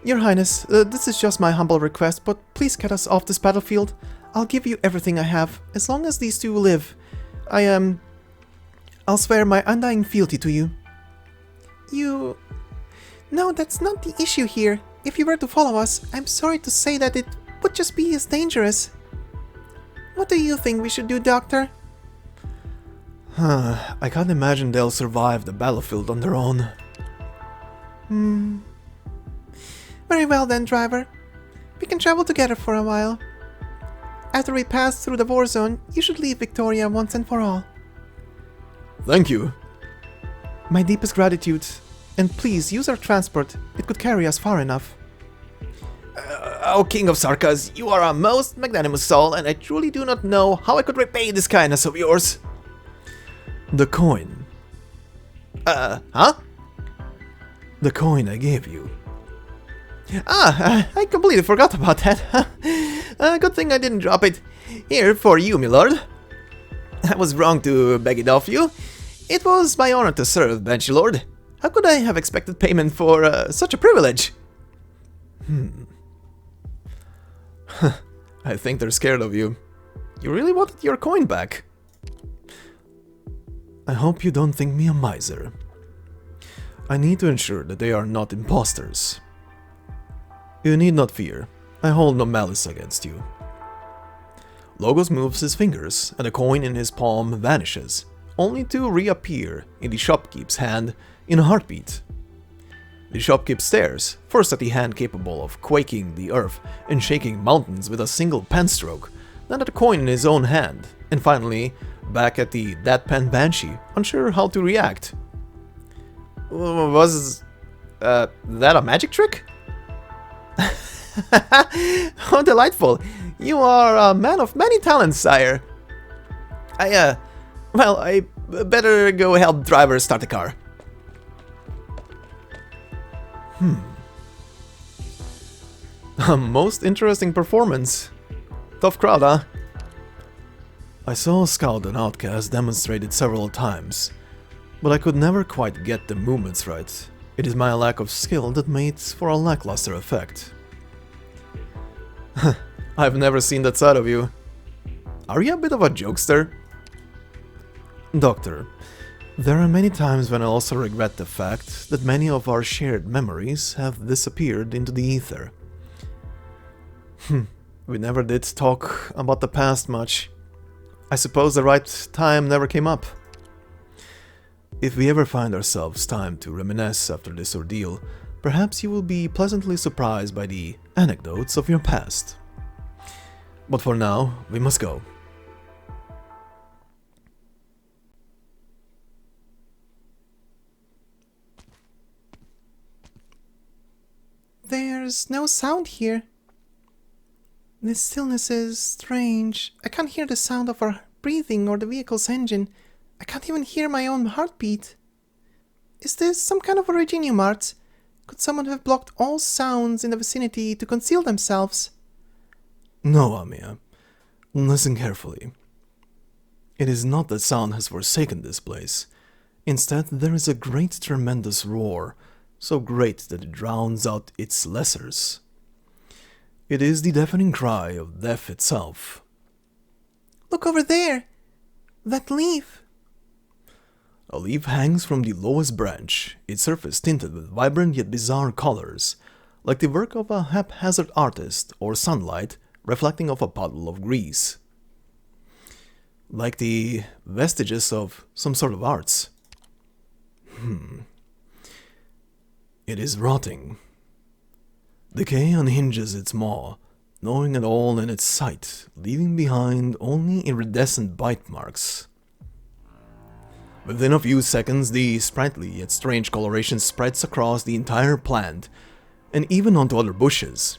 Your Highness, this is just my humble request, but please get us off this battlefield. I'll give you everything I have, as long as these two live. I'll swear my undying fealty to you. No, that's not the issue here. If you were to follow us, I'm sorry to say that it would just be as dangerous. What do you think we should do, Doctor? I can't imagine they'll survive the battlefield on their own. Very well then, driver. We can travel together for a while. After we pass through the war zone, you should leave Victoria once and for all. Thank you. My deepest gratitude. And please, use our transport. It could carry us far enough. Oh, King of Sarkas, you are a most magnanimous soul, and I truly do not know how I could repay this kindness of yours. The coin. Huh? The coin I gave you. I completely forgot about that. Good thing I didn't drop it. Here, for you, my lord. I was wrong to beg it off you. It was my honor to serve, Banshee Lord. How could I have expected payment for such a privilege? I think they're scared of you. You really wanted your coin back. I hope you don't think me a miser. I need to ensure that they are not imposters. You need not fear. I hold no malice against you. Logos moves his fingers, and the coin in his palm vanishes, only to reappear in the shopkeep's hand in a heartbeat. The shopkeep stares, first at the hand capable of quaking the earth and shaking mountains with a single pen stroke, then at the coin in his own hand, and finally back at the deadpan banshee, unsure how to react. Was that a magic trick? How delightful! You are a man of many talents, sire. I better go help driver start the car. A most interesting performance. Tough crowd, huh? I saw Scout and Outcast demonstrated several times, but I could never quite get the movements right. It is my lack of skill that made for a lackluster effect. I've never seen that side of you. Are you a bit of a jokester? Doctor, there are many times when I also regret the fact that many of our shared memories have disappeared into the ether. We never did talk about the past much. I suppose the right time never came up. If we ever find ourselves time to reminisce after this ordeal, perhaps you will be pleasantly surprised by the anecdotes of your past. But for now, we must go. There's no sound here. This stillness is strange. I can't hear the sound of our breathing or the vehicle's engine. I can't even hear my own heartbeat. Is this some kind of originium art? Could someone have blocked all sounds in the vicinity to conceal themselves? No, Amiya. Listen carefully. It is not that sound has forsaken this place. Instead, there is a great tremendous roar, so great that it drowns out its lessers. It is the deafening cry of death itself. Look over there! That leaf! A leaf hangs from the lowest branch, its surface tinted with vibrant yet bizarre colors, like the work of a haphazard artist or sunlight reflecting off a puddle of grease. Like the vestiges of some sort of arts. It is rotting. Decay unhinges its maw, gnawing at all in its sight, leaving behind only iridescent bite marks. Within a few seconds, the sprightly yet strange coloration spreads across the entire plant, and even onto other bushes.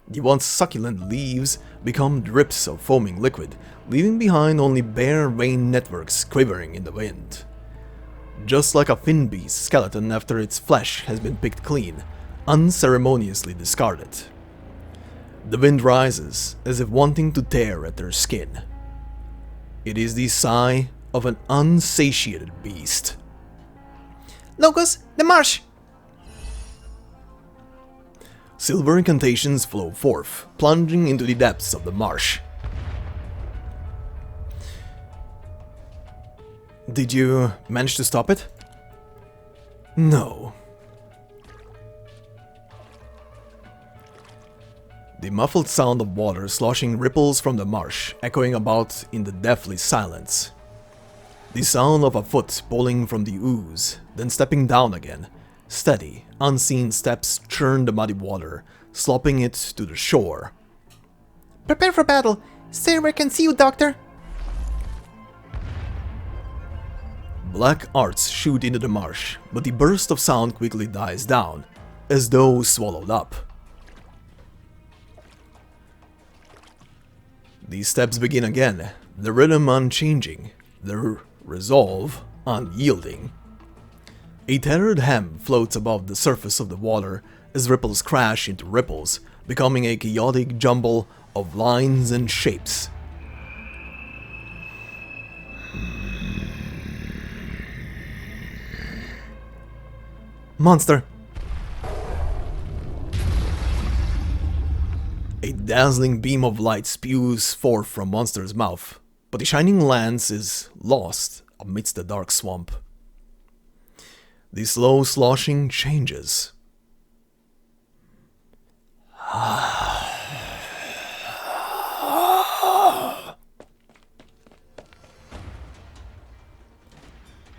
The once succulent leaves become drips of foaming liquid, leaving behind only bare vein networks quivering in the wind. Just like a fin beast's skeleton after its flesh has been picked clean, unceremoniously discarded. The wind rises, as if wanting to tear at their skin. It is the sigh of an unsatiated beast. Logos, the marsh! Silver incantations flow forth, plunging into the depths of the marsh. Did you manage to stop it? No. The muffled sound of water sloshing ripples from the marsh, echoing about in the deathly silence. The sound of a foot pulling from the ooze, then stepping down again. Steady, unseen steps churn the muddy water, slopping it to the shore. Prepare for battle! Stay where I can see you, Doctor! Black arcs shoot into the marsh, but the burst of sound quickly dies down, as though swallowed up. The steps begin again, the rhythm unchanging, their resolve unyielding. A tethered hem floats above the surface of the water as ripples crash into ripples, becoming a chaotic jumble of lines and shapes. Monster! A dazzling beam of light spews forth from Monster's mouth, but the shining lance is lost amidst the dark swamp. The slow sloshing changes.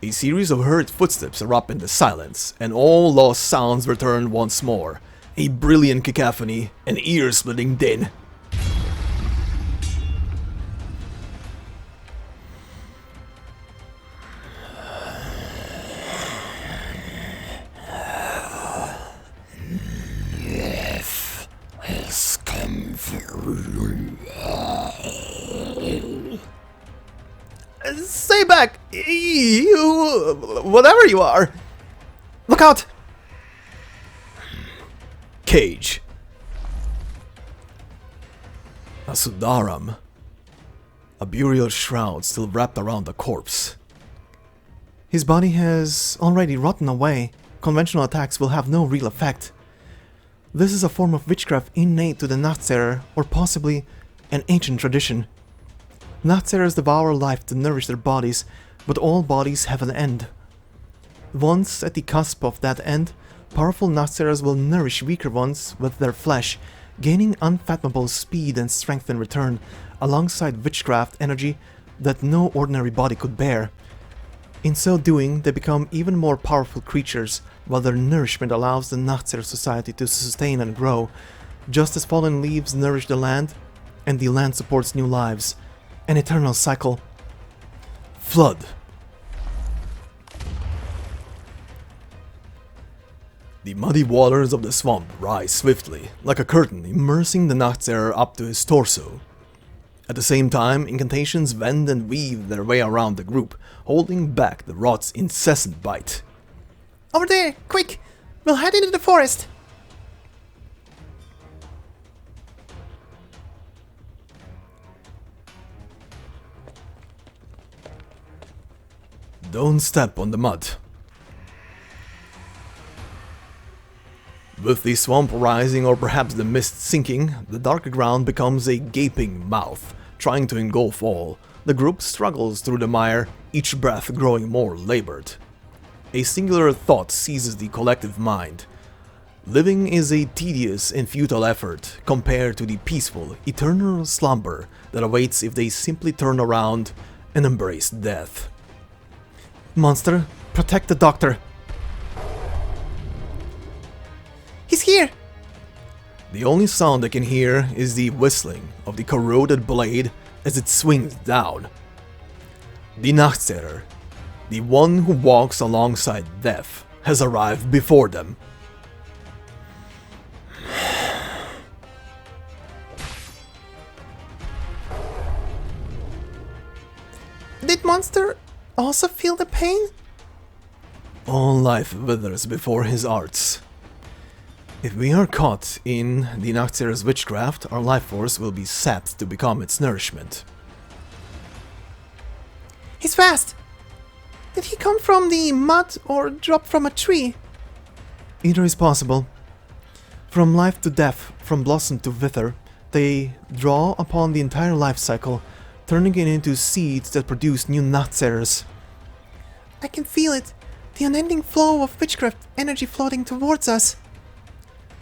A series of hurried footsteps erupt in the silence, and all lost sounds return once more. A brilliant cacophony, an ear-splitting din. Stay back! You... whatever you are! Look out! Cage. A Sudaram. A burial shroud still wrapped around the corpse. His body has already rotten away. Conventional attacks will have no real effect. This is a form of witchcraft innate to the Nachtseher, or possibly an ancient tradition. Nachtserers devour life to nourish their bodies, but all bodies have an end. Once at the cusp of that end, powerful Nachtserers will nourish weaker ones with their flesh, gaining unfathomable speed and strength in return, alongside witchcraft energy that no ordinary body could bear. In so doing, they become even more powerful creatures, while their nourishment allows the Nachtseher society to sustain and grow, just as fallen leaves nourish the land, and the land supports new lives. An eternal cycle. Flood. The muddy waters of the swamp rise swiftly, like a curtain immersing the Nachtseher up to his torso. At the same time, incantations bend and weave their way around the group, holding back the rot's incessant bite. Over there! Quick! We'll head into the forest! Don't step on the mud. With the swamp rising or perhaps the mist sinking, the dark ground becomes a gaping mouth, trying to engulf all. The group struggles through the mire, each breath growing more labored. A singular thought seizes the collective mind. Living is a tedious and futile effort compared to the peaceful, eternal slumber that awaits if they simply turn around and embrace death. Monster, protect the doctor. He's here! The only sound they can hear is the whistling of the corroded blade as it swings down. The Nachtseher, the one who walks alongside death, has arrived before them. Did Monster also feel the pain? All life withers before his arts. If we are caught in the Nachtseher's witchcraft, our life force will be sapped to become its nourishment. He's fast! Did he come from the mud or drop from a tree? Either is possible. From life to death, from blossom to wither, they draw upon the entire life cycle, turning it into seeds that produce new Nachtserers. I can feel it, the unending flow of witchcraft energy floating towards us.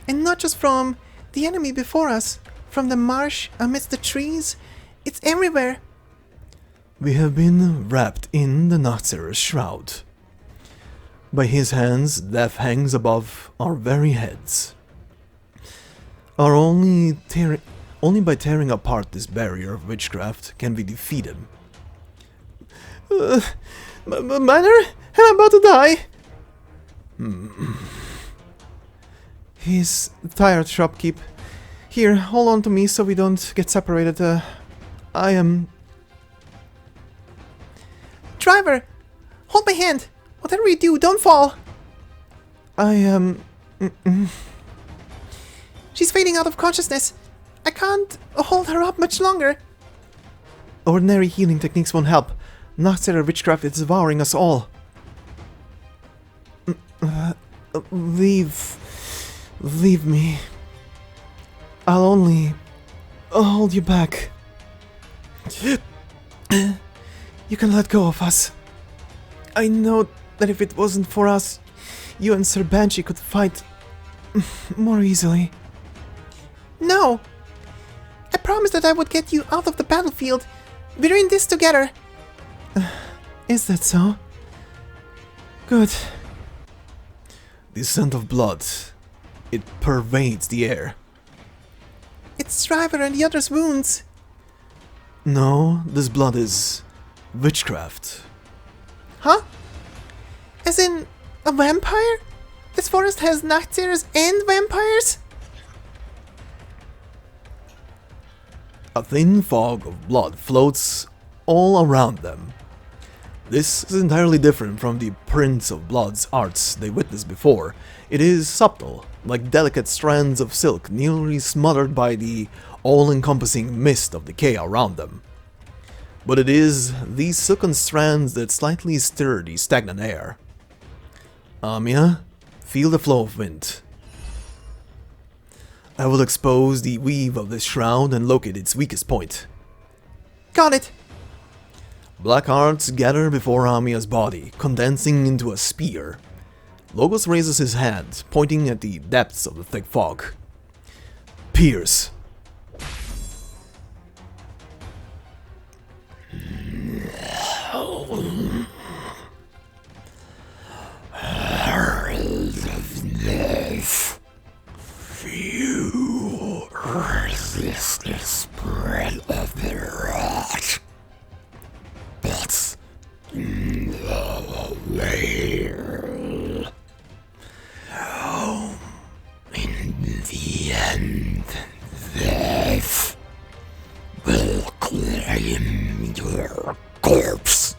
And not just from the enemy before us, from the marsh amidst the trees, it's everywhere. We have been wrapped in the Nachtseher's shroud. By his hands, death hangs above our very heads. Only by tearing apart this barrier of witchcraft can we defeat him. Manor, I'm about to die. He's tired, shopkeep. Here, hold on to me so we don't get separated. I am... Driver! Hold my hand! Whatever you do, don't fall! I am... She's fading out of consciousness. I can't hold her up much longer. Ordinary healing techniques won't help. Nachtseher witchcraft is devouring us all. Leave me. I'll only hold you back. You can let go of us. I know that if it wasn't for us, you and Sir Banshee could fight more easily. No! I promised that I would get you out of the battlefield. We're in this together. Is that so? Good. The scent of blood, it pervades the air. It's Driver and the others' wounds. No, this blood is witchcraft. Huh? As in a vampire? This forest has Narrateds and vampires? A thin fog of blood floats all around them. This is entirely different from the Prince of Blood's arts they witnessed before. It is subtle, like delicate strands of silk nearly smothered by the all-encompassing mist of decay around them. But it is these silken strands that slightly stir the stagnant air. Amiya, feel the flow of wind. I will expose the weave of this shroud and locate its weakest point. Got it. Black arts gather before Amiya's body, condensing into a spear. Logos raises his hand, pointing at the depths of the thick fog. Pierce. You resist the spread of the rot. But no avail. In the end, death will claim your corpse.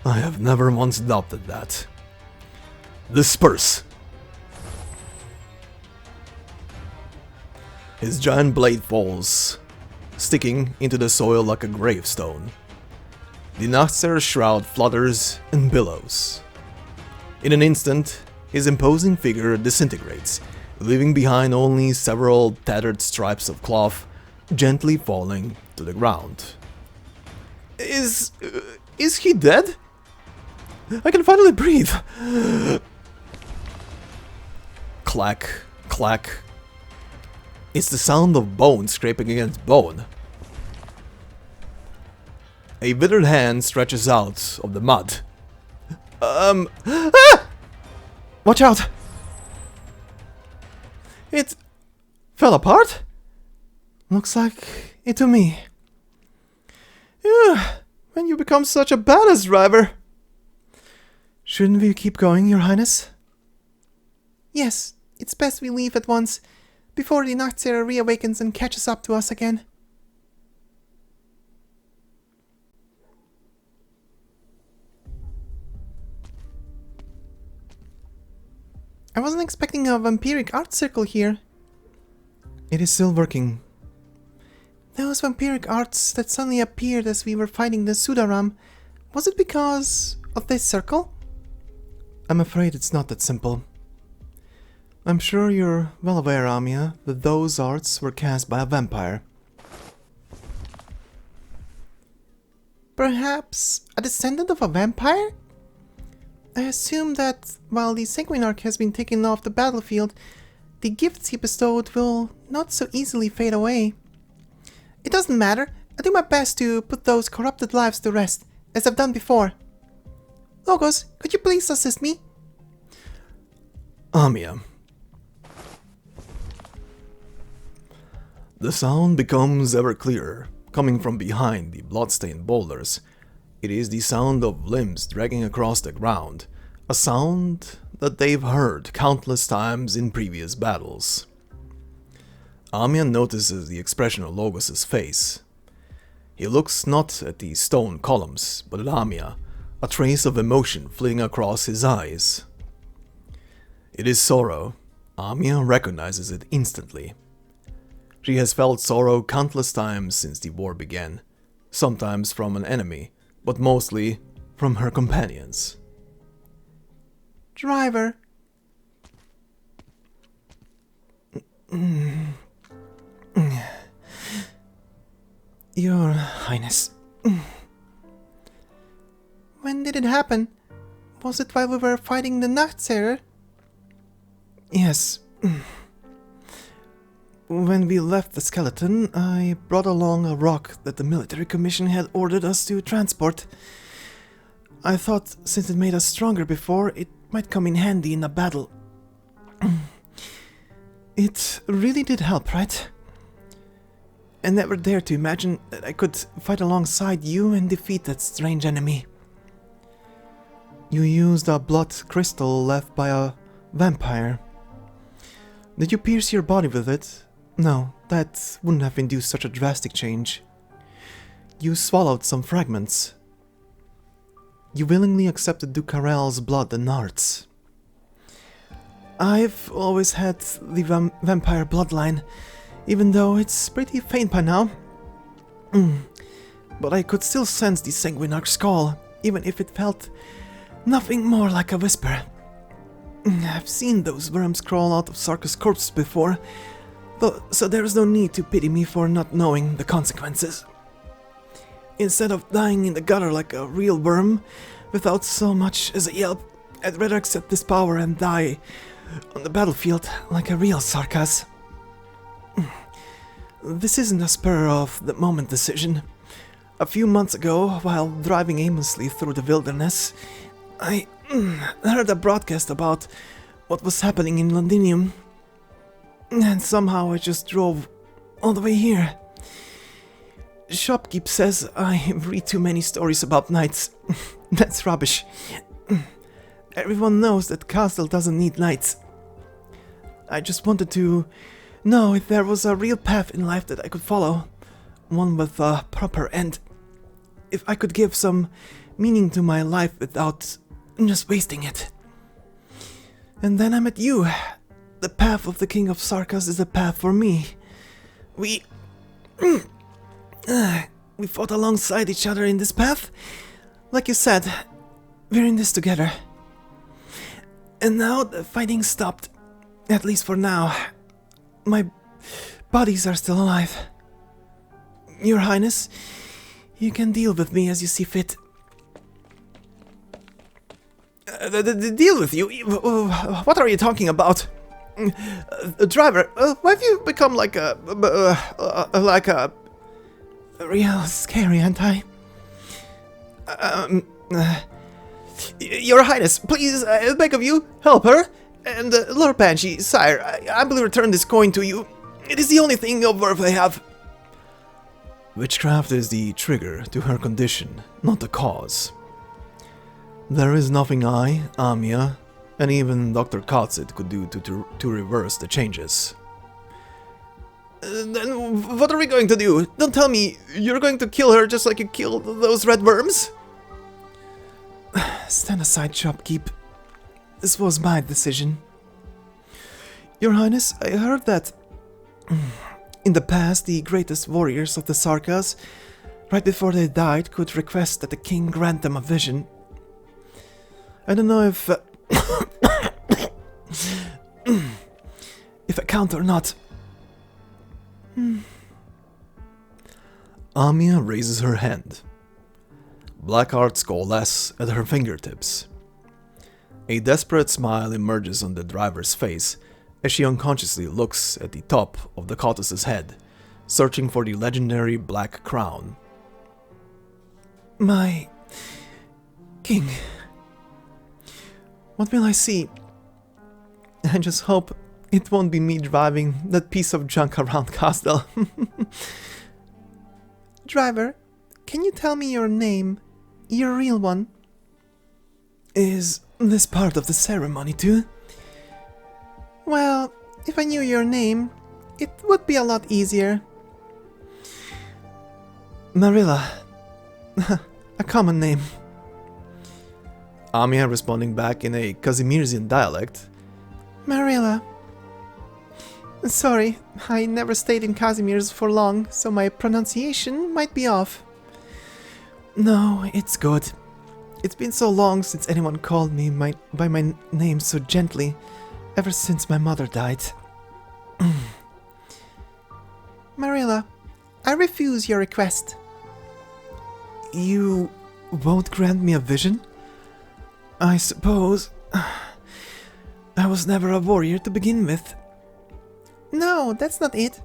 I have never once doubted that. Disperse. His giant blade falls, sticking into the soil like a gravestone. The Narrated shroud flutters and billows. In an instant, his imposing figure disintegrates, leaving behind only several tattered stripes of cloth, gently falling to the ground. Is he dead? I can finally breathe! Clack, clack. It's the sound of bone scraping against bone. A withered hand stretches out of the mud. Watch out. It fell apart? Looks like it to me. When you become such a badass, Driver. Shouldn't we keep going, Your Highness? Yes, it's best we leave at once, before the Narrated reawakens and catches up to us again. I wasn't expecting a vampiric art circle here. It is still working. Those vampiric arts that suddenly appeared as we were fighting the Sudaram, was it because of this circle? I'm afraid it's not that simple. I'm sure you're well aware, Amiya, that those arts were cast by a vampire. Perhaps a descendant of a vampire? I assume that while the Sanguinarch has been taken off the battlefield, the gifts he bestowed will not so easily fade away. It doesn't matter, I'll do my best to put those corrupted lives to rest, as I've done before. Logos, could you please assist me? Amiya. The sound becomes ever clearer, coming from behind the bloodstained boulders. It is the sound of limbs dragging across the ground, a sound that they've heard countless times in previous battles. Amiya notices the expression on Logos' face. He looks not at the stone columns, but at Amiya, a trace of emotion flitting across his eyes. It is sorrow. Amiya recognizes it instantly. She has felt sorrow countless times since the war began, sometimes from an enemy, but mostly from her companions. Driver. Your Highness. When did it happen? Was it while we were fighting the Narrated? Yes. When we left the skeleton, I brought along a rock that the military commission had ordered us to transport. I thought since it made us stronger before, it might come in handy in a battle. It really did help, right? I never dared to imagine that I could fight alongside you and defeat that strange enemy. You used a blood crystal left by a vampire. Did you pierce your body with it? No, that wouldn't have induced such a drastic change. You swallowed some fragments. You willingly accepted Ducarel's blood and arts. I've always had the vampire bloodline, even though it's pretty faint by now. But I could still sense the sanguinarch's call, even if it felt nothing more like a whisper. I've seen those worms crawl out of Sarka's corpse before, so there's no need to pity me for not knowing the consequences. Instead of dying in the gutter like a real worm, without so much as a yelp, I'd rather accept this power and die on the battlefield like a real Sarkas. This isn't a spur-of-the-moment decision. A few months ago, while driving aimlessly through the wilderness, I heard a broadcast about what was happening in Londinium, and somehow I just drove all the way here. Shopkeep says I read too many stories about knights. That's rubbish. Everyone knows that Castle doesn't need knights. I just wanted to know if there was a real path in life that I could follow, one with a proper end. If I could give some meaning to my life without just wasting it. And then I met you. The path of the King of Sarkas is a path for me. We fought alongside each other in this path. Like you said, we're in this together. And now the fighting stopped. At least for now. My bodies are still alive. Your Highness, you can deal with me as you see fit. Deal with you? What are you talking about? Driver, why have you become like a real scary, aren't I? Your Highness, please, I beg of you, help her. And Lord Banshee, sire, I will return this coin to you. It is the only thing of worth I have. Witchcraft is the trigger to her condition, not the cause. There is nothing I, Amiya, and even Dr. Kotsit could do to reverse the changes. Then what are we going to do? Don't tell me you're going to kill her just like you killed those red worms? Stand aside, Shopkeep. This was my decision. Your Highness, I heard that in the past the greatest warriors of the Sarkas, right before they died, could request that the king grant them a vision. I don't know if if I count or not. Amiya raises her hand. Black hearts coalesce at her fingertips. A desperate smile emerges on the driver's face as she unconsciously looks at the top of the Kotus's head, searching for the legendary black crown. My king. What will I see? I just hope it won't be me driving that piece of junk around Castle. Driver, can you tell me your name? Your real one? Is this part of the ceremony too? Well, if I knew your name, it would be a lot easier. Marilla. A common name. Amiya responding back in a Casimirian dialect. Marilla. Sorry, I never stayed in Casimir's for long, so my pronunciation might be off. No, it's good. It's been so long since anyone called me by my name so gently, ever since my mother died. Marilla, I refuse your request. You won't grant me a vision? I suppose I was never a warrior to begin with. No, that's not it.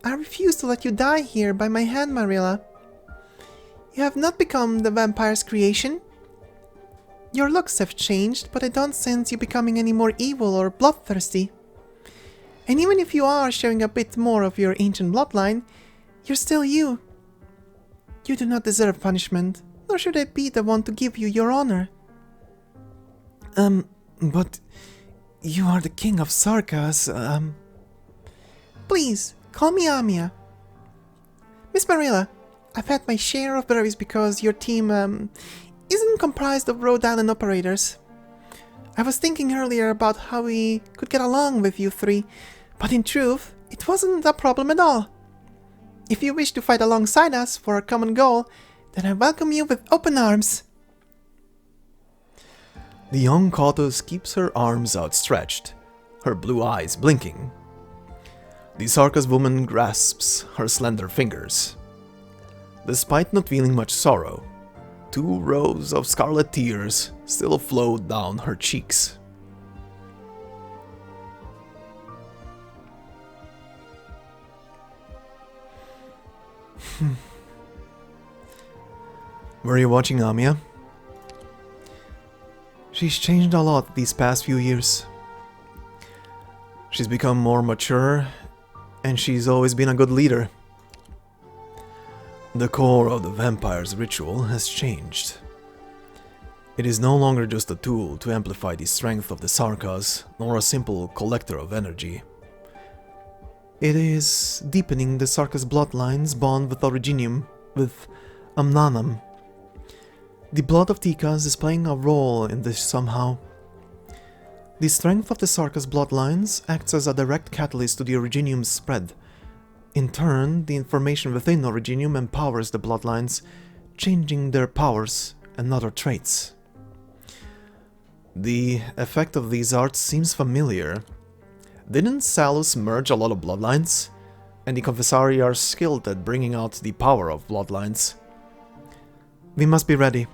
I refuse to let you die here by my hand, Marilla. You have not become the vampire's creation. Your looks have changed, but I don't sense you becoming any more evil or bloodthirsty. And even if you are showing a bit more of your ancient bloodline, you're still you. You do not deserve punishment, nor should I be the one to give you your honor. But you are the king of Sarkas, Please, call me Amiya. Miss Marilla, I've had my share of worries because your team, isn't comprised of Rhodes Island operators. I was thinking earlier about how we could get along with you three, but in truth, it wasn't a problem at all. If you wish to fight alongside us for a common goal, then I welcome you with open arms. The young Kautos keeps her arms outstretched, her blue eyes blinking. The Sarkas woman grasps her slender fingers. Despite not feeling much sorrow, 2 rows of scarlet tears still flowed down her cheeks. Were you watching Amiya? She's changed a lot these past few years. She's become more mature, and she's always been a good leader. The core of the vampire's ritual has changed. It is no longer just a tool to amplify the strength of the Sarkas, nor a simple collector of energy. It is deepening the Sarkas bloodline's bond with Londinium, with Amnanam. The blood of Tikas is playing a role in this somehow. The strength of the Sarkas bloodlines acts as a direct catalyst to the Originium's spread. In turn, the information within Originium empowers the bloodlines, changing their powers and other traits. The effect of these arts seems familiar. Didn't Salus merge a lot of bloodlines? And the Confessari are skilled at bringing out the power of bloodlines. We must be ready.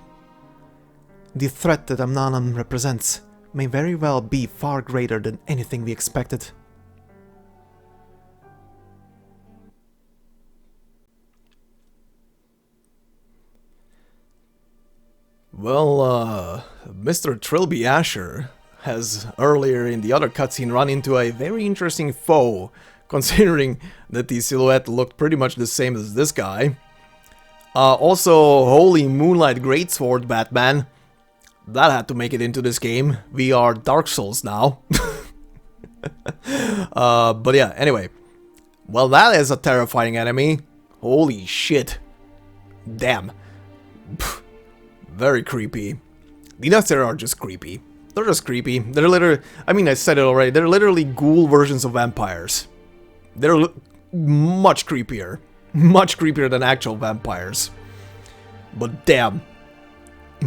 The threat that Amnanam represents may very well be far greater than anything we expected. Well, Mr. Trilby Asher has earlier in the other cutscene run into a very interesting foe, considering that the silhouette looked pretty much the same as this guy. Also, Holy Moonlight Greatsword Batman. That had to make it into this game. We are Dark Souls now. But yeah, anyway. Well, that is a terrifying enemy. Holy shit. Damn. Pff, very creepy. The nuts there are just creepy. They're just creepy. They're literally... I mean, I said it already. They're literally ghoul versions of vampires. They're much creepier. Much creepier than actual vampires. But damn.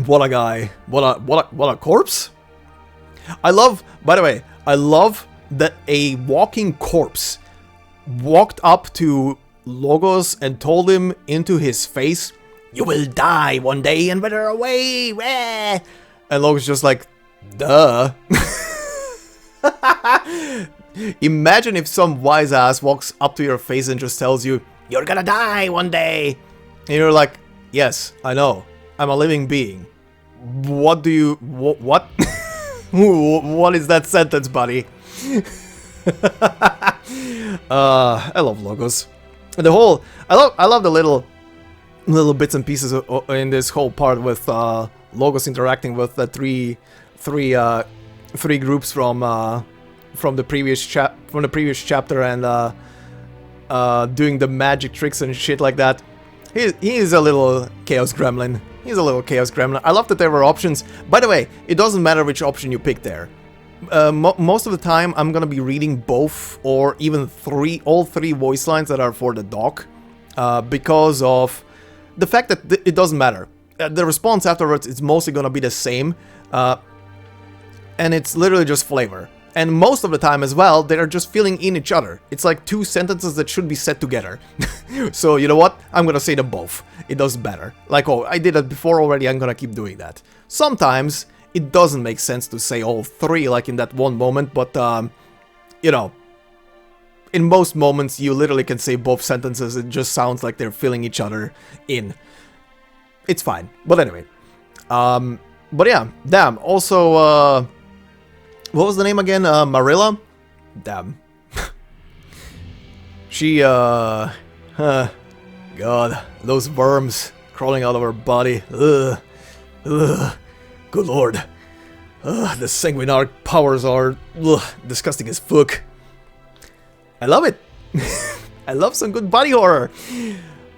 What a guy. What a corpse. I love... By the way, I love that a walking corpse walked up to Logos and told him into his face, "You will die one day and wither away." Wah! And Logos just like, duh. Imagine if some wise ass walks up to your face and just tells you, "You're gonna die one day." And you're like, "Yes, I know. I'm a living being." What do you... What? What is that sentence, buddy? I love Logos. The whole... I love the little bits and pieces in this whole part with Logos interacting with the three groups from the previous chapter and doing the magic tricks and shit like that. He is a little chaos gremlin. He's a little chaos gremlin. I love that there were options. By the way, it doesn't matter which option you pick there. Most of the time, I'm gonna be reading both or even all three voice lines that are for the doc, because of the fact that it doesn't matter. The response afterwards is mostly gonna be the same, and it's literally just flavor. And most of the time as well, they're just filling in each other. It's like 2 sentences that should be said together. So, you know what? I'm gonna say them both. It doesn't matter. Like, oh, I did that before already, I'm gonna keep doing that. Sometimes, it doesn't make sense to say all 3, like in that one moment, but, you know, in most moments, you literally can say both sentences. It just sounds like they're filling each other in. It's fine. But anyway, But yeah, damn. Also, what was the name again? Marilla? Damn. She, God, those worms crawling out of her body. Ugh. Ugh. Good lord. Ugh, the sanguinarch powers are disgusting as fuck. I love it. I love some good body horror.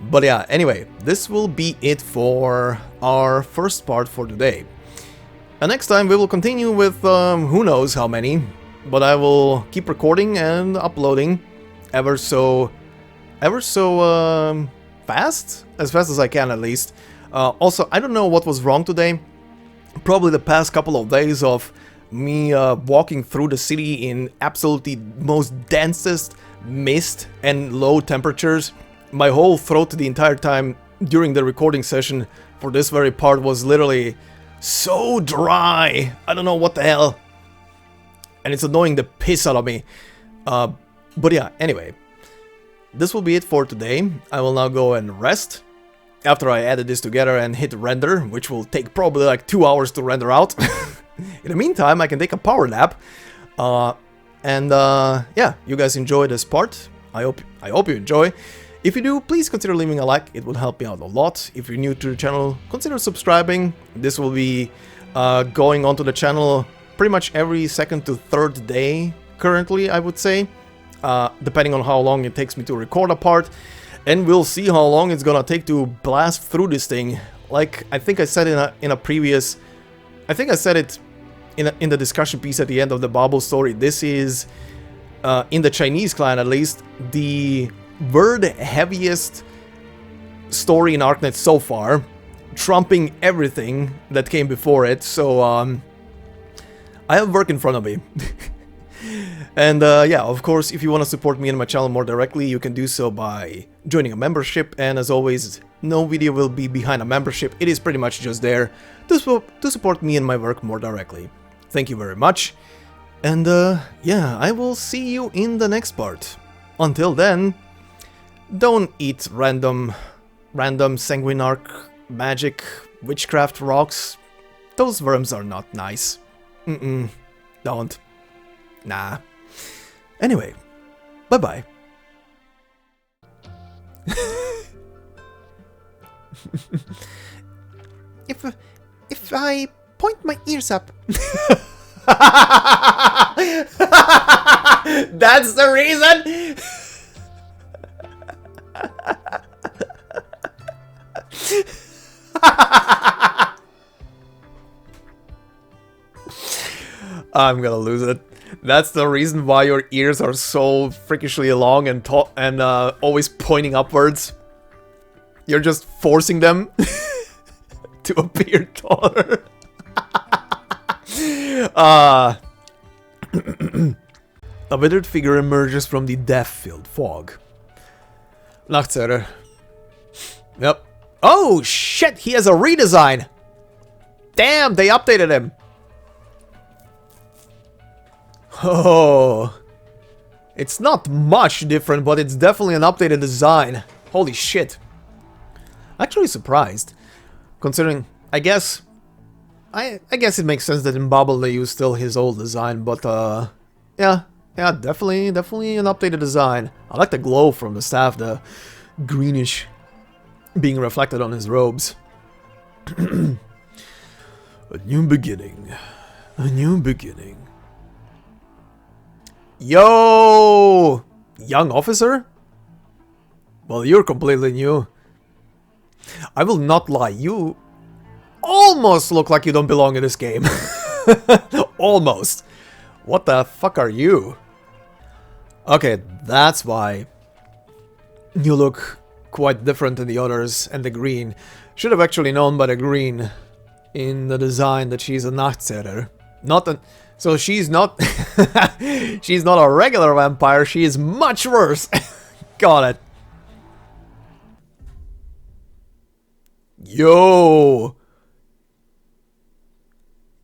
But yeah, anyway, this will be it for our first part for today. And next time we will continue with who knows how many, but I will keep recording and uploading ever so fast as I can at least. Also, I don't know what was wrong today. Probably the past couple of days of me walking through the city in absolutely most densest mist and low temperatures. My whole throat the entire time during the recording session for this very part was literally so dry. I don't know what the hell. And it's annoying the piss out of me. But yeah, anyway. This will be it for today. I will now go and rest after I edit this together and hit render, which will take probably like 2 hours to render out. In the meantime, I can take a power nap. Yeah, you guys enjoy this part. I hope you enjoy. If you do, please consider leaving a like. It would help me out a lot. If you're new to the channel, consider subscribing. This will be going onto the channel pretty much every second to third day currently, I would say. Depending on how long it takes me to record a part. And we'll see how long it's gonna take to blast through this thing. Like, I think I said in a previous... I think I said it in the discussion piece at the end of the Babel story. This is, in the Chinese clan at least, the word heaviest story in Arknights so far, trumping everything that came before it, so I have work in front of me. And yeah, of course, if you want to support me and my channel more directly, you can do so by joining a membership, and as always, no video will be behind a membership. It is pretty much just there to support me and my work more directly. Thank you very much, and yeah, I will see you in the next part. Until then, don't eat random sanguinarch magic witchcraft rocks. Those worms are not nice. Don't. Nah. Anyway, bye-bye. If I point my ears up... That's the reason? I'm gonna lose it. That's the reason why your ears are so freakishly long and always pointing upwards. You're just forcing them to appear taller. A withered figure emerges from the death-filled fog. Nachtseher. Yep. Oh shit, he has a redesign! Damn, they updated him! Oh, it's not much different, but it's definitely an updated design. Holy shit. Actually surprised, considering, I guess it makes sense that in Babel they use still his old design, but yeah, definitely an updated design. I like the glow from the staff, the greenish being reflected on his robes. A new beginning. A new beginning. Yo! Young officer? Well, you're completely new. I will not lie, you almost look like you don't belong in this game. Almost. What the fuck are you? Okay, that's why you look quite different than the others, and the green. Should have actually known by the green in the design that she's a Nachtseher. So she's not she's not a regular vampire, she is much worse. Got it. Yo,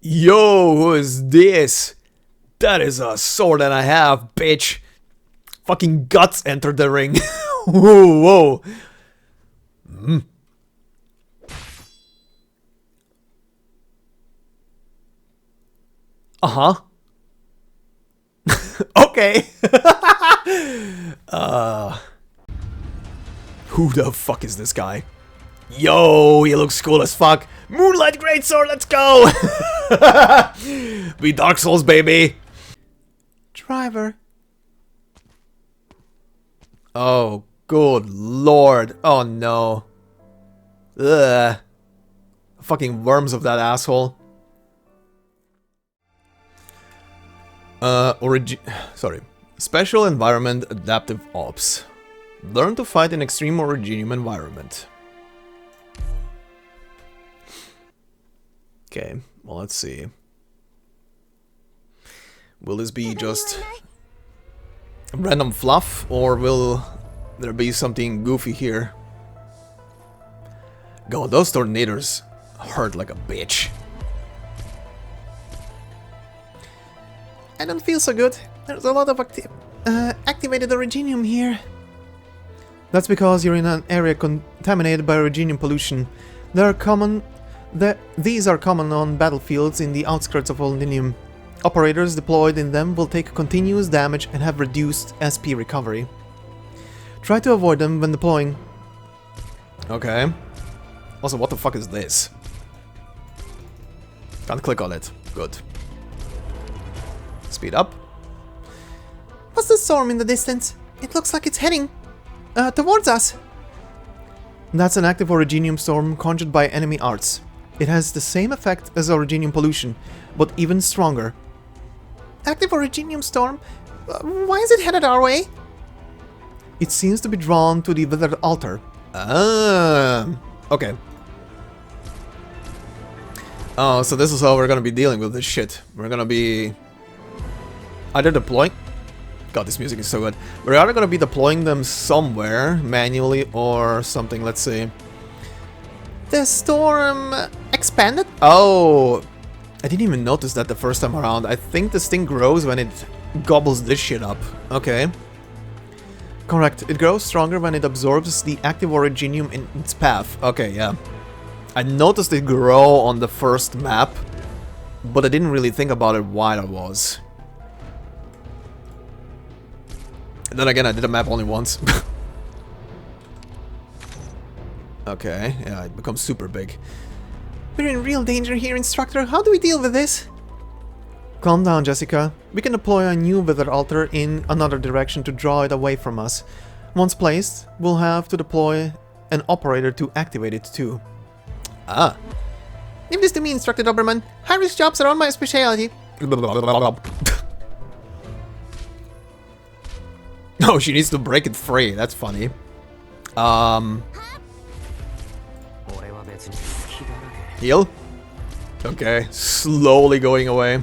who is this? That is a sword that I have, bitch. Fucking guts entered the ring. Whoa. Uh-huh. Okay. Who the fuck is this guy? Yo, he looks cool as fuck. Moonlight Greatsword, let's go! We Dark Souls, baby. Driver. Oh, good lord. Oh no. Ugh. Fucking worms of that asshole. Sorry. Special Environment Adaptive Ops. Learn to fight in extreme Originium environment. Okay, well, let's see. Will this be just random fluff, or will there be something goofy here? God, those tornadoes hurt like a bitch. I don't feel so good. There's a lot of activated Originium here. That's because you're in an area contaminated by Originium pollution. These are common on battlefields in the outskirts of Londinium. Operators deployed in them will take continuous damage and have reduced SP recovery. Try to avoid them when deploying. Okay. Also, what the fuck is this? Can't click on it. Good. Speed up. What's the storm in the distance? It looks like it's heading towards us. That's an active Originium storm conjured by enemy arts. It has the same effect as Originium pollution, but even stronger. Active Originium storm? Why is it headed our way? It seems to be drawn to the withered altar. Ah, okay. Oh, so this is how we're gonna be dealing with this shit. We're gonna be either deploying... God, this music is so good. We're either gonna be deploying them somewhere, manually, or something, let's see. The storm expanded? Oh, I didn't even notice that the first time around. I think this thing grows when it gobbles this shit up. Okay. Correct. It grows stronger when it absorbs the active Originium in its path. Okay, yeah. I noticed it grow on the first map, but I didn't really think about it while I was. And then again, I did a map only once. Okay, yeah, it becomes super big. We're in real danger here, Instructor. How do we deal with this? Calm down, Jessica. We can deploy a new Wither Altar in another direction to draw it away from us. Once placed, we'll have to deploy an operator to activate it too. Ah. Leave this to me, Instructor Doberman. High-risk jobs are on my specialty. No, she needs to break it free. That's funny. Heal? Okay, slowly going away.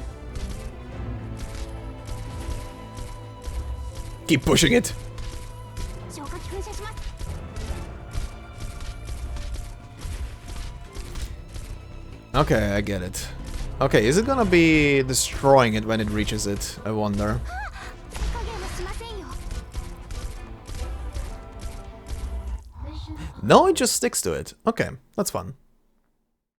Keep pushing it. Okay, I get it. Okay, is it gonna be destroying it when it reaches it? I wonder. No, it just sticks to it. Okay, that's fun.